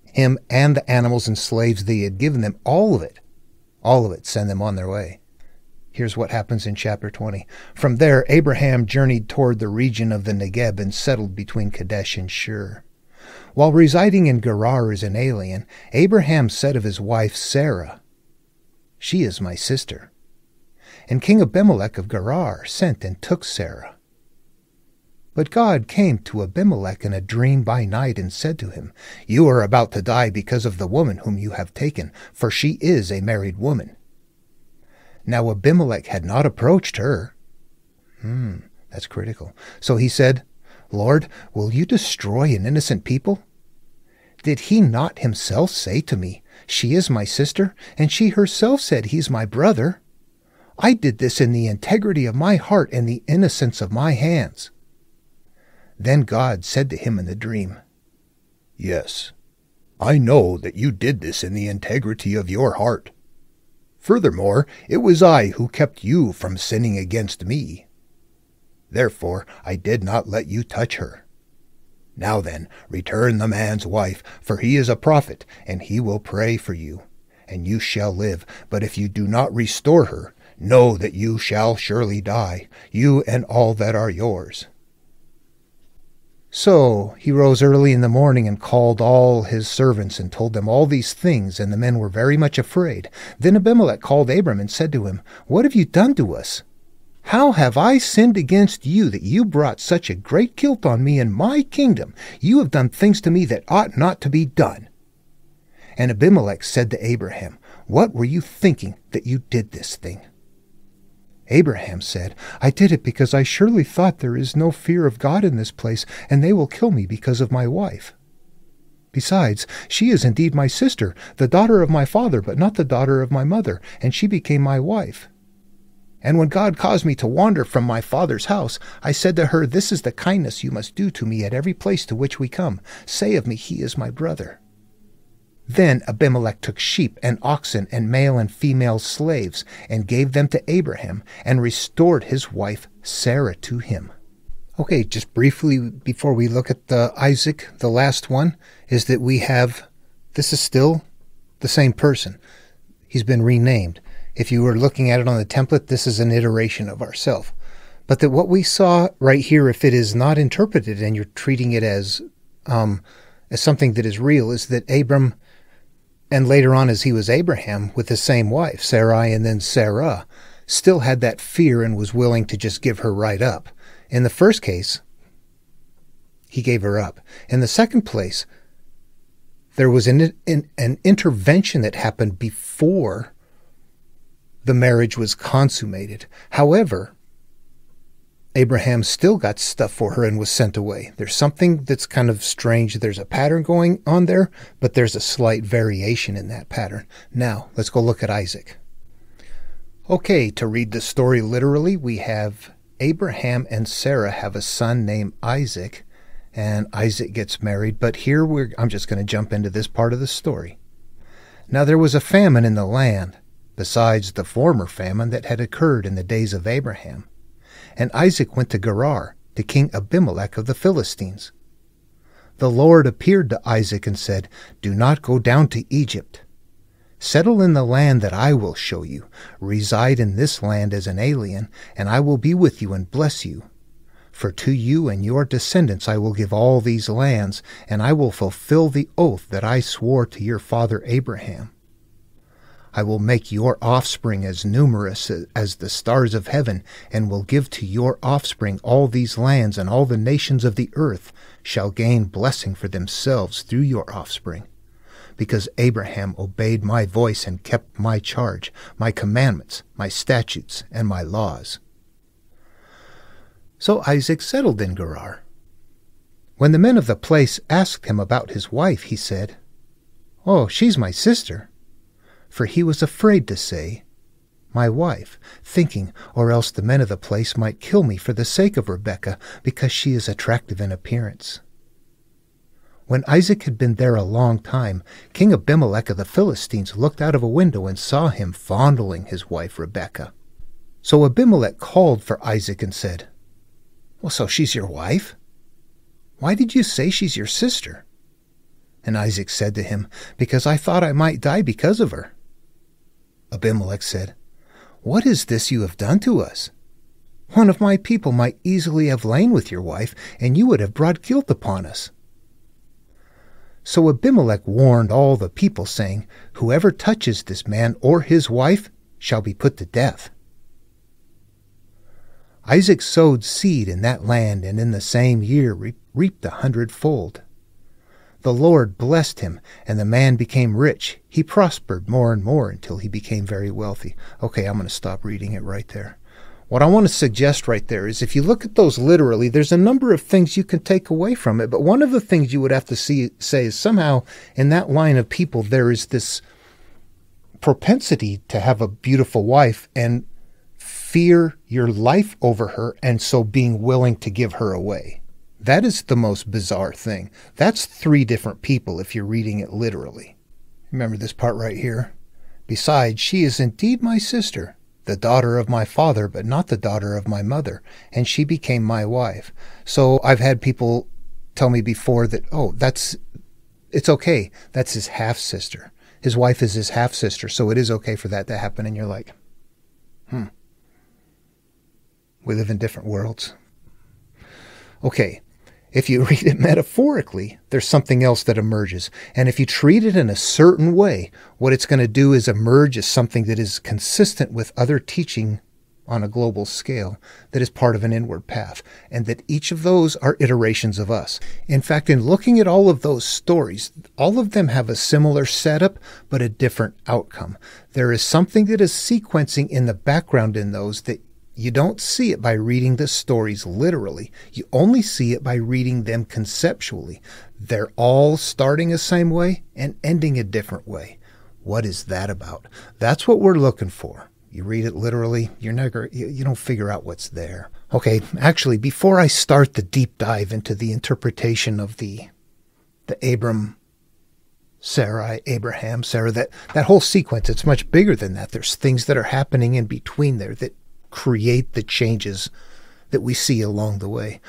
him and the animals and slaves that he had given them, all of it, send them on their way. Here's what happens in chapter 20. From there, Abraham journeyed toward the region of the Negeb and settled between Kadesh and Shur. While residing in Gerar as an alien, Abraham said of his wife Sarah, "She is my sister." And King Abimelech of Gerar sent and took Sarah. But God came to Abimelech in a dream by night and said to him, "You are about to die because of the woman whom you have taken, for she is a married woman." Now Abimelech had not approached her. That's critical. So he said, "Lord, will you destroy an innocent people? Did he not himself say to me, 'She is my sister,' and she herself said, 'He's my brother'? I did this in the integrity of my heart and the innocence of my hands." Then God said to him in the dream, "Yes, I know that you did this in the integrity of your heart. Furthermore, it was I who kept you from sinning against me. Therefore I did not let you touch her. Now then, return the man's wife, for he is a prophet, and he will pray for you, and you shall live. But if you do not restore her, know that you shall surely die, you and all that are yours." So he rose early in the morning and called all his servants and told them all these things, and the men were very much afraid. Then Abimelech called Abram and said to him, "What have you done to us? How have I sinned against you that you brought such a great guilt on me and my kingdom? You have done things to me that ought not to be done." And Abimelech said to Abraham, "What were you thinking that you did this thing?" Abraham said, "I did it because I surely thought there is no fear of God in this place, and they will kill me because of my wife. Besides, she is indeed my sister, the daughter of my father, but not the daughter of my mother, and she became my wife. And when God caused me to wander from my father's house, I said to her, 'This is the kindness you must do to me at every place to which we come. Say of me, he is my brother.' Then Abimelech took sheep and oxen and male and female slaves and gave them to Abraham and restored his wife Sarah to him." Okay, just briefly before we look at Isaac, the last one, is that this is still the same person. He's been renamed. If you were looking at it on the template, this is an iteration of ourself. But that what we saw right here, if it is not interpreted and you're treating it as something that is real, is that Abram, and later on as he was Abraham with the same wife, Sarai and then Sarah, still had that fear and was willing to just give her right up. In the first case, he gave her up. In the second place, there was an intervention that happened before the marriage was consummated. However, Abraham still got stuff for her and was sent away. There's something that's kind of strange. There's a pattern going on there, but there's a slight variation in that pattern. Now, let's go look at Isaac. Okay, to read the story literally, we have Abraham and Sarah have a son named Isaac, and Isaac gets married. But here I'm just going to jump into this part of the story. Now there was a famine in the land, besides the former famine that had occurred in the days of Abraham. And Isaac went to Gerar, to King Abimelech of the Philistines. The Lord appeared to Isaac and said, "Do not go down to Egypt. Settle in the land that I will show you. Reside in this land as an alien, and I will be with you and bless you. For to you and your descendants I will give all these lands, and I will fulfill the oath that I swore to your father Abraham. I will make your offspring as numerous as the stars of heaven, and will give to your offspring all these lands, and all the nations of the earth shall gain blessing for themselves through your offspring, because Abraham obeyed my voice and kept my charge, my commandments, my statutes, and my laws." So Isaac settled in Gerar. When the men of the place asked him about his wife, he said, "Oh, she's my sister." For he was afraid to say, "My wife," thinking, or else the men of the place might kill me for the sake of Rebekah, because she is attractive in appearance. When Isaac had been there a long time, King Abimelech of the Philistines looked out of a window and saw him fondling his wife Rebekah. So Abimelech called for Isaac and said, "Well, so she's your wife? Why did you say she's your sister?" And Isaac said to him, "Because I thought I might die because of her." Abimelech said, "What is this you have done to us? One of my people might easily have lain with your wife, and you would have brought guilt upon us." So Abimelech warned all the people, saying, "Whoever touches this man or his wife shall be put to death." Isaac sowed seed in that land, and in the same year reaped 100-fold. The Lord blessed him, and the man became rich. He prospered more and more until he became very wealthy. Okay, I'm going to stop reading it right there. What I want to suggest right there is if you look at those literally, there's a number of things you can take away from it. But one of the things you would have to say is somehow in that line of people, there is this propensity to have a beautiful wife and fear your life over her, and so being willing to give her away. That is the most bizarre thing. That's 3 different people if you're reading it literally. Remember this part right here? "Besides, she is indeed my sister, the daughter of my father, but not the daughter of my mother, and she became my wife." So I've had people tell me before that, oh, it's okay. That's his half-sister. His wife is his half-sister, so it is okay for that to happen. And you're like, we live in different worlds. Okay, if you read it metaphorically, there's something else that emerges. And if you treat it in a certain way, what it's going to do is emerge as something that is consistent with other teaching on a global scale, that is part of an inward path, and that each of those are iterations of us. In fact, in looking at all of those stories, all of them have a similar setup, but a different outcome. There is something that is sequencing in the background in those that you don't see it by reading the stories literally. You only see it by reading them conceptually. They're all starting the same way and ending a different way. What is that about? That's what we're looking for. You read it literally, you don't figure out what's there. Okay, actually, before I start the deep dive into the interpretation of the Abraham, Sarah, that whole sequence, it's much bigger than that. There's things that are happening in between there that create the changes that we see along the way.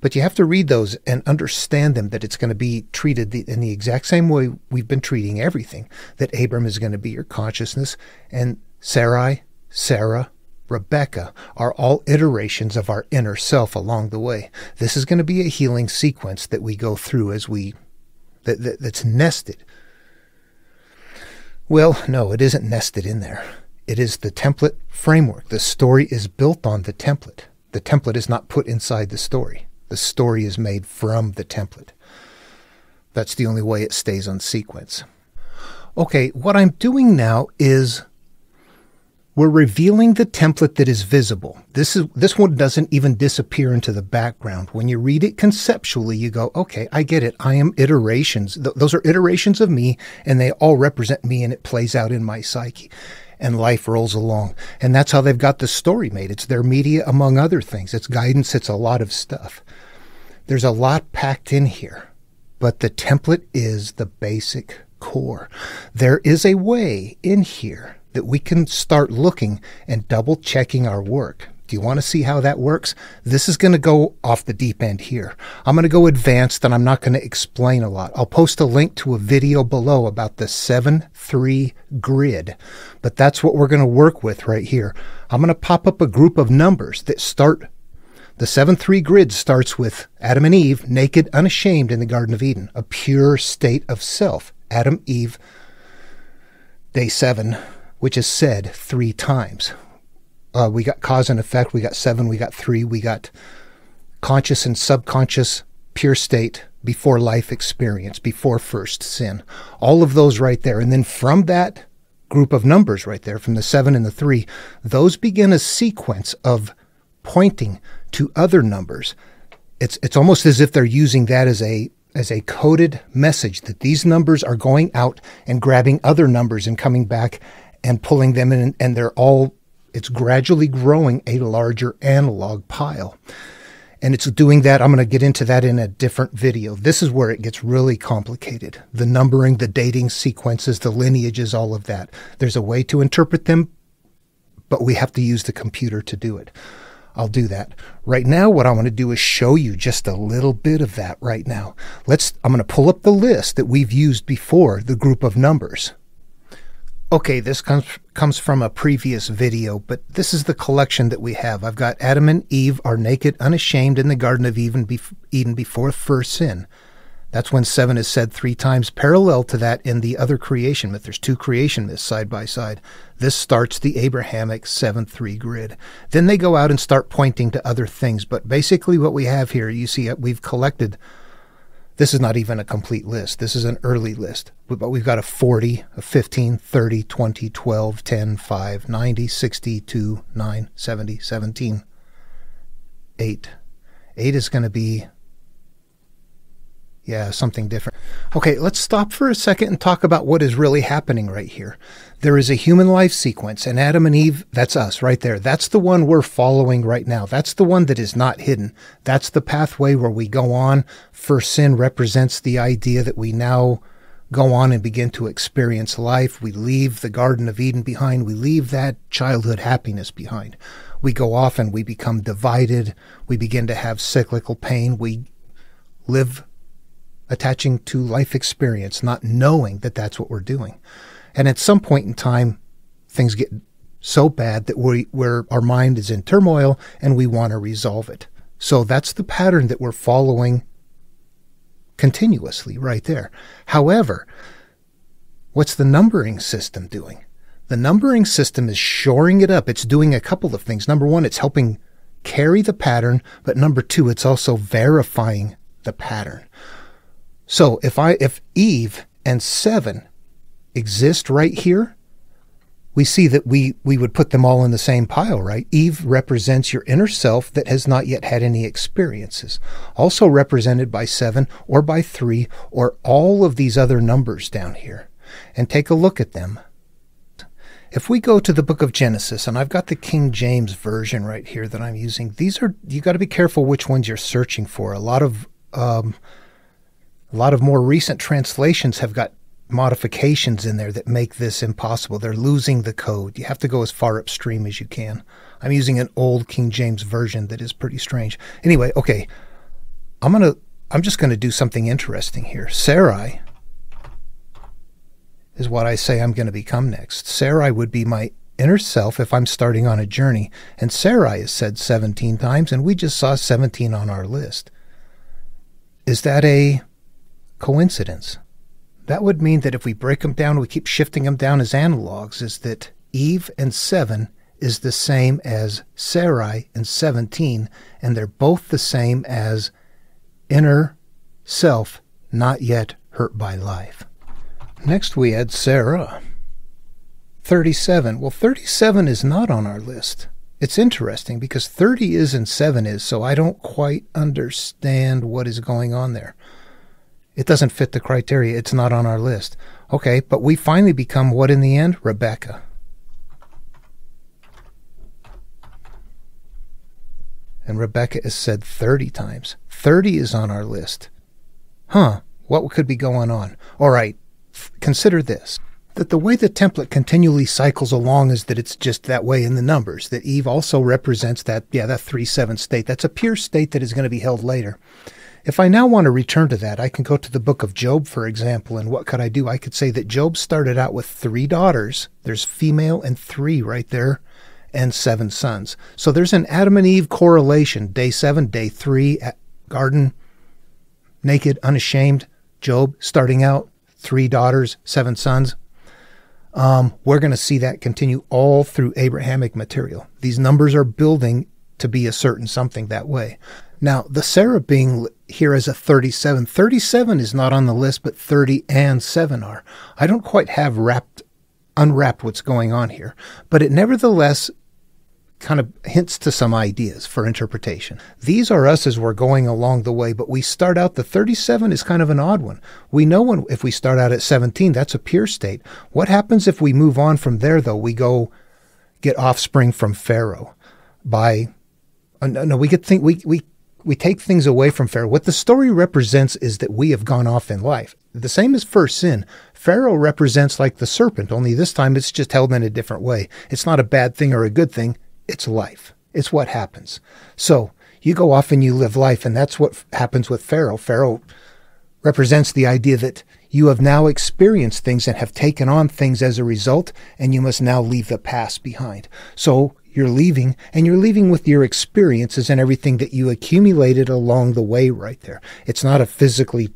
But you have to read those and understand them, that it's going to be treated in the exact same way we've been treating everything, that Abram is going to be your consciousness, and Sarai, Sarah, Rebecca are all iterations of our inner self along the way. This is going to be a healing sequence that we go through as that's nested. Well, no, it isn't nested in there. It is the template framework. The story is built on the template. The template is not put inside the story. The story is made from the template. That's the only way it stays on sequence. Okay, what I'm doing now is we're revealing the template that is visible. This one doesn't even disappear into the background. When you read it conceptually, you go, okay, I get it. I am iterations. Those are iterations of me, and they all represent me, and it plays out in my psyche. And life rolls along. And that's how they've got the story made. It's their media, among other things. It's guidance. It's a lot of stuff. There's a lot packed in here. But the template is the basic core. There is a way in here that we can start looking and double-checking our work. Do you want to see how that works? This is going to go off the deep end here. I'm going to go advanced, and I'm not going to explain a lot. I'll post a link to a video below about the 7-3 grid, but that's what we're going to work with right here. I'm going to pop up a group of numbers that start. The 7-3 grid starts with Adam and Eve, naked, unashamed in the Garden of Eden, a pure state of self. Adam, Eve, day 7, which is said 3 times. We got cause and effect, we got 7, we got 3, we got conscious and subconscious, pure state, before life experience, before first sin. All of those right there. And then from that group of numbers right there, from the 7 and the 3, those begin a sequence of pointing to other numbers. it's almost as if they're using that as a coded message that these numbers are going out and grabbing other numbers and coming back and pulling them in, and it's gradually growing a larger analog pile. And it's doing that. I'm going to get into that in a different video. This is where it gets really complicated. The numbering, the dating sequences, the lineages, all of that. There's a way to interpret them, but we have to use the computer to do it. I'll do that. Right now, what I want to do is show you just a little bit of that right now. I'm going to pull up the list that we've used before, the group of numbers. Okay, this comes from a previous video, but this is the collection that we have. I've got Adam and Eve are naked, unashamed in the Garden of Eden before first sin. That's when 7 is said 3 times, parallel to that in the other creation myth. There's 2 creation myths side by side. This starts the Abrahamic 7-3 grid. Then they go out and start pointing to other things. But basically what we have here, you see we've collected, this is not even a complete list. This is an early list. But we've got a 40, a 15, 30, 20, 12, 10, 5, 90, 60, 2, 9, 70, 17, 8. 8 is going to be... yeah, something different. Okay, let's stop for a second and talk about what is really happening right here. There is a human life sequence, and Adam and Eve, that's us right there. That's the one we're following right now. That's the one that is not hidden. That's the pathway where we go on. First sin represents the idea that we now go on and begin to experience life. We leave the Garden of Eden behind. We leave that childhood happiness behind. We go off and we become divided. We begin to have cyclical pain. We live attaching to life experience, not knowing that that's what we're doing. And at some point in time, things get so bad that where our mind is in turmoil and we want to resolve it. So that's the pattern that we're following continuously right there. However, what's the numbering system doing? The numbering system is shoring it up. It's doing a couple of things. Number one, it's helping carry the pattern, but number two, it's also verifying the pattern. So if Eve and 7 exist right here, we see that we would put them all in the same pile, right? Eve represents your inner self that has not yet had any experiences, also represented by 7 or by 3 or all of these other numbers down here. And take a look at them. If we go to the book of Genesis, and I've got the King James version right here that I'm using, you got to be careful which ones you're searching for. A lot of more recent translations have got modifications in there that make this impossible. They're losing the code. You have to go as far upstream as you can. I'm using an old King James version that is pretty strange. Anyway, okay, I'm just going to do something interesting here. Sarai is what I say I'm going to become next. Sarai would be my inner self if I'm starting on a journey. And Sarai is said 17 times, and we just saw 17 on our list. Is that a coincidence? That would mean that if we break them down, we keep shifting them down as analogs, is that Eve and 7 is the same as Sarai and 17, and they're both the same as inner self, not yet hurt by life. Next we add Sarah. 37. Well, 37 is not on our list. It's interesting because 30 is and 7 is, so I don't quite understand what is going on there. It doesn't fit the criteria. It's not on our list. Okay, but we finally become what in the end? Rebecca. And Rebecca is said 30 times. 30 is on our list. Huh, what could be going on? All right, consider this. That the way the template continually cycles along is that it's just that way in the numbers. That Eve also represents that 3-7 state. That's a pure state that is going to be held later. If I now want to return to that, I can go to the book of Job, for example, and what could I do? I could say that Job started out with 3 daughters. There's female and 3 right there, and 7 sons. So there's an Adam and Eve correlation. Day 7, day 3, garden, naked, unashamed. Job starting out, 3 daughters, 7 sons. We're going to see that continue all through Abrahamic material. These numbers are building to be a certain something that way. Now, the Sarah being here as a 37. 37 is not on the list, but 30 and 7 are. I don't quite have unwrapped what's going on here, but it nevertheless kind of hints to some ideas for interpretation. These are us as we're going along the way, but we start out, the 37 is kind of an odd one. We know if we start out at 17, that's a pure state. What happens if we move on from there, though? We go get offspring from Pharaoh we take things away from Pharaoh. What the story represents is that we have gone off in life. The same as first sin. Pharaoh represents like the serpent, only this time it's just held in a different way. It's not a bad thing or a good thing. It's life. It's what happens. So you go off and you live life, and that's what happens with Pharaoh. Pharaoh represents the idea that you have now experienced things and have taken on things as a result, and you must now leave the past behind. So you're leaving, and you're leaving with your experiences and everything that you accumulated along the way right there. It's not a physically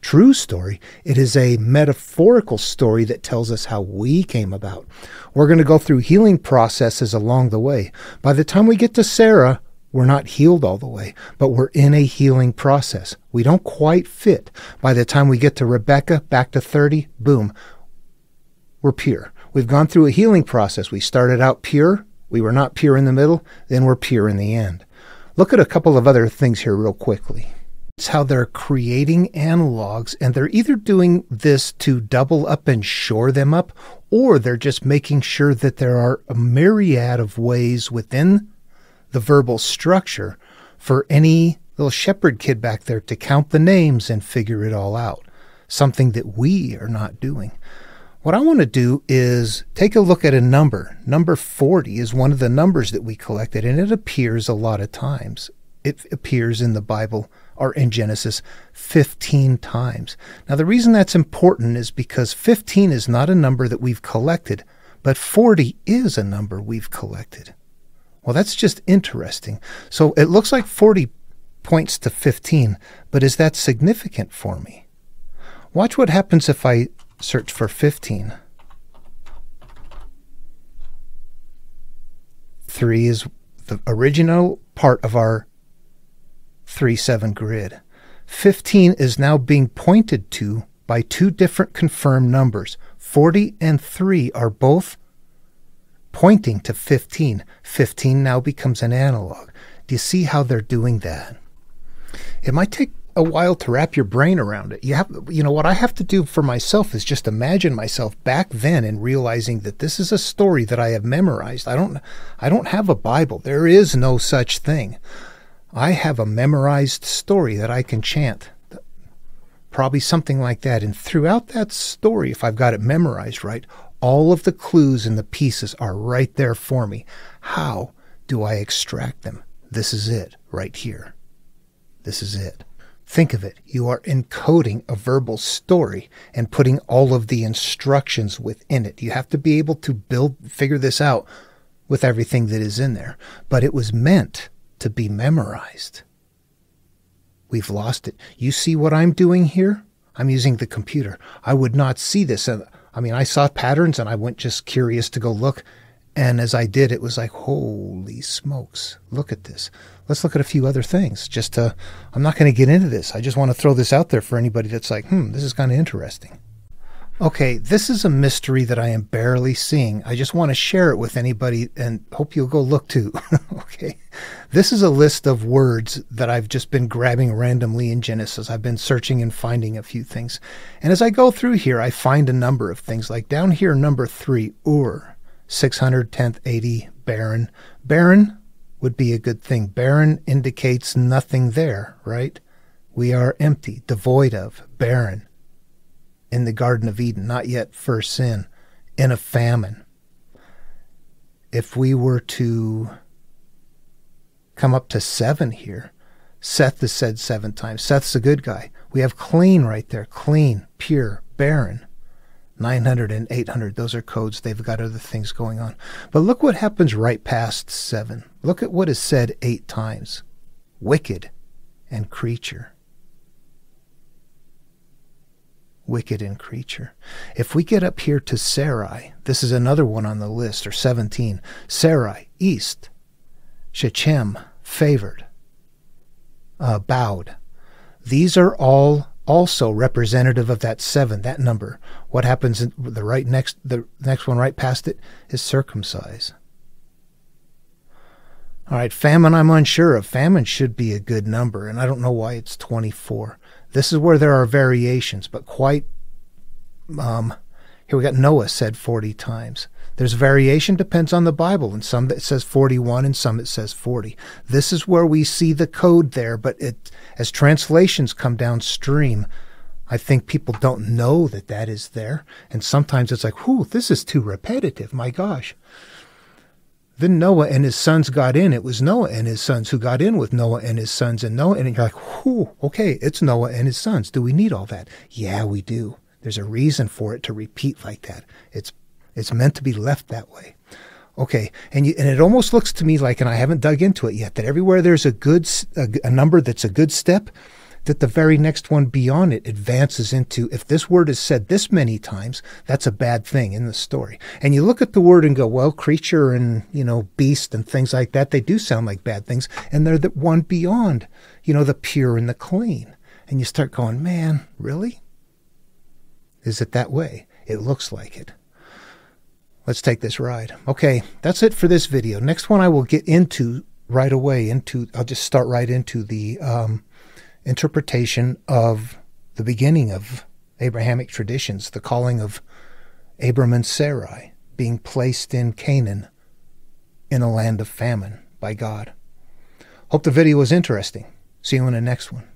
true story. It is a metaphorical story that tells us how we came about. We're going to go through healing processes along the way. By the time we get to Sarah, we're not healed all the way, but we're in a healing process. We don't quite fit. By the time we get to Rebecca, back to 30, boom, we're pure. We've gone through a healing process. We started out pure. We were not pure in the middle. Then we're pure in the end. Look at a couple of other things here real quickly. It's how they're creating analogs, and they're either doing this to double up and shore them up, or they're just making sure that there are a myriad of ways within the verbal structure for any little shepherd kid back there to count the names and figure it all out, something that we are not doing. What I want to do is take a look at a number. Number 40 is one of the numbers that we collected, and it appears a lot of times. It appears in the Bible, or in Genesis, 15 times. Now, the reason that's important is because 15 is not a number that we've collected, but 40 is a number we've collected. Well, that's just interesting. So it looks like 40 points to 15, but is that significant for me? Watch what happens if I search for 15. 3 is the original part of our 3-7 grid. 15 is now being pointed to by two different confirmed numbers. 40 and 3 are both pointing to 15. 15 now becomes an analog. Do you see how they're doing that? It might take a while to wrap your brain around it. What I have to do for myself is just imagine myself back then and realizing that this is a story that I have memorized. I don't have a Bible. There is no such thing. I have a memorized story that I can chant. Probably something like that. And throughout that story, if I've got it memorized right, all of the clues and the pieces are right there for me. How do I extract them? This is it right here. This is it. Think of it. You are encoding a verbal story and putting all of the instructions within it. You have to be able to figure this out with everything that is in there. But it was meant to be memorized. We've lost it. You see what I'm doing here? I'm using the computer. I would not see this. I saw patterns and I went just curious to go look. And as I did, it was like, holy smokes, look at this. Let's look at a few other things. I'm not going to get into this. I just want to throw this out there for anybody that's like, this is kind of interesting. Okay, this is a mystery that I am barely seeing. I just want to share it with anybody and hope you'll go look too. Okay, this is a list of words that I've just been grabbing randomly in Genesis. I've been searching and finding a few things. And as I go through here, I find a number of things. Like down here, number 3, Ur, 610th, 80, barren. Barren would be a good thing. Barren indicates nothing there, right? We are empty, devoid of, barren. In the Garden of Eden, not yet first sin, in a famine. If we were to come up to 7 here, Seth is said 7 times. Seth's a good guy. We have clean right there. Clean, pure, barren. 900 and 800, those are codes. They've got other things going on. But look what happens right past 7. Look at what is said 8 times. Wicked and creature. Wicked and creature. If we get up here to Sarai, this is another one on the list, or 17. Sarai, east. Shechem, favored. Bowed. These are all also representative of that 7, that number. What happens in the next one right past it is circumcise. All right, famine I'm unsure of. Famine should be a good number, and I don't know why it's 24. This is where there are variations, but quite... here we got Noah said 40 times. There's variation, depends on the Bible, and some it says 41 and some it says 40. This is where we see the code there, but as translations come downstream, I think people don't know that that is there, and sometimes it's like, whew, this is too repetitive, my gosh. Then Noah and his sons got in. It was Noah and his sons who got in with Noah and his sons and Noah, and you're like, whew, okay, it's Noah and his sons. Do we need all that? Yeah, we do. There's a reason for it to repeat like that. It's meant to be left that way. Okay, and it almost looks to me like, and I haven't dug into it yet, that everywhere there's a number that's a good step, that the very next one beyond it advances into, if this word is said this many times, that's a bad thing in the story. And you look at the word and go, well, creature and, beast and things like that, they do sound like bad things, and they're the one beyond, the pure and the clean. And you start going, man, really? Is it that way? It looks like it. Let's take this ride. Okay, that's it for this video. Next one I will get into right away. I'll just start right into the interpretation of the beginning of Abrahamic traditions, the calling of Abram and Sarai being placed in Canaan in a land of famine by God. Hope the video was interesting. See you in the next one.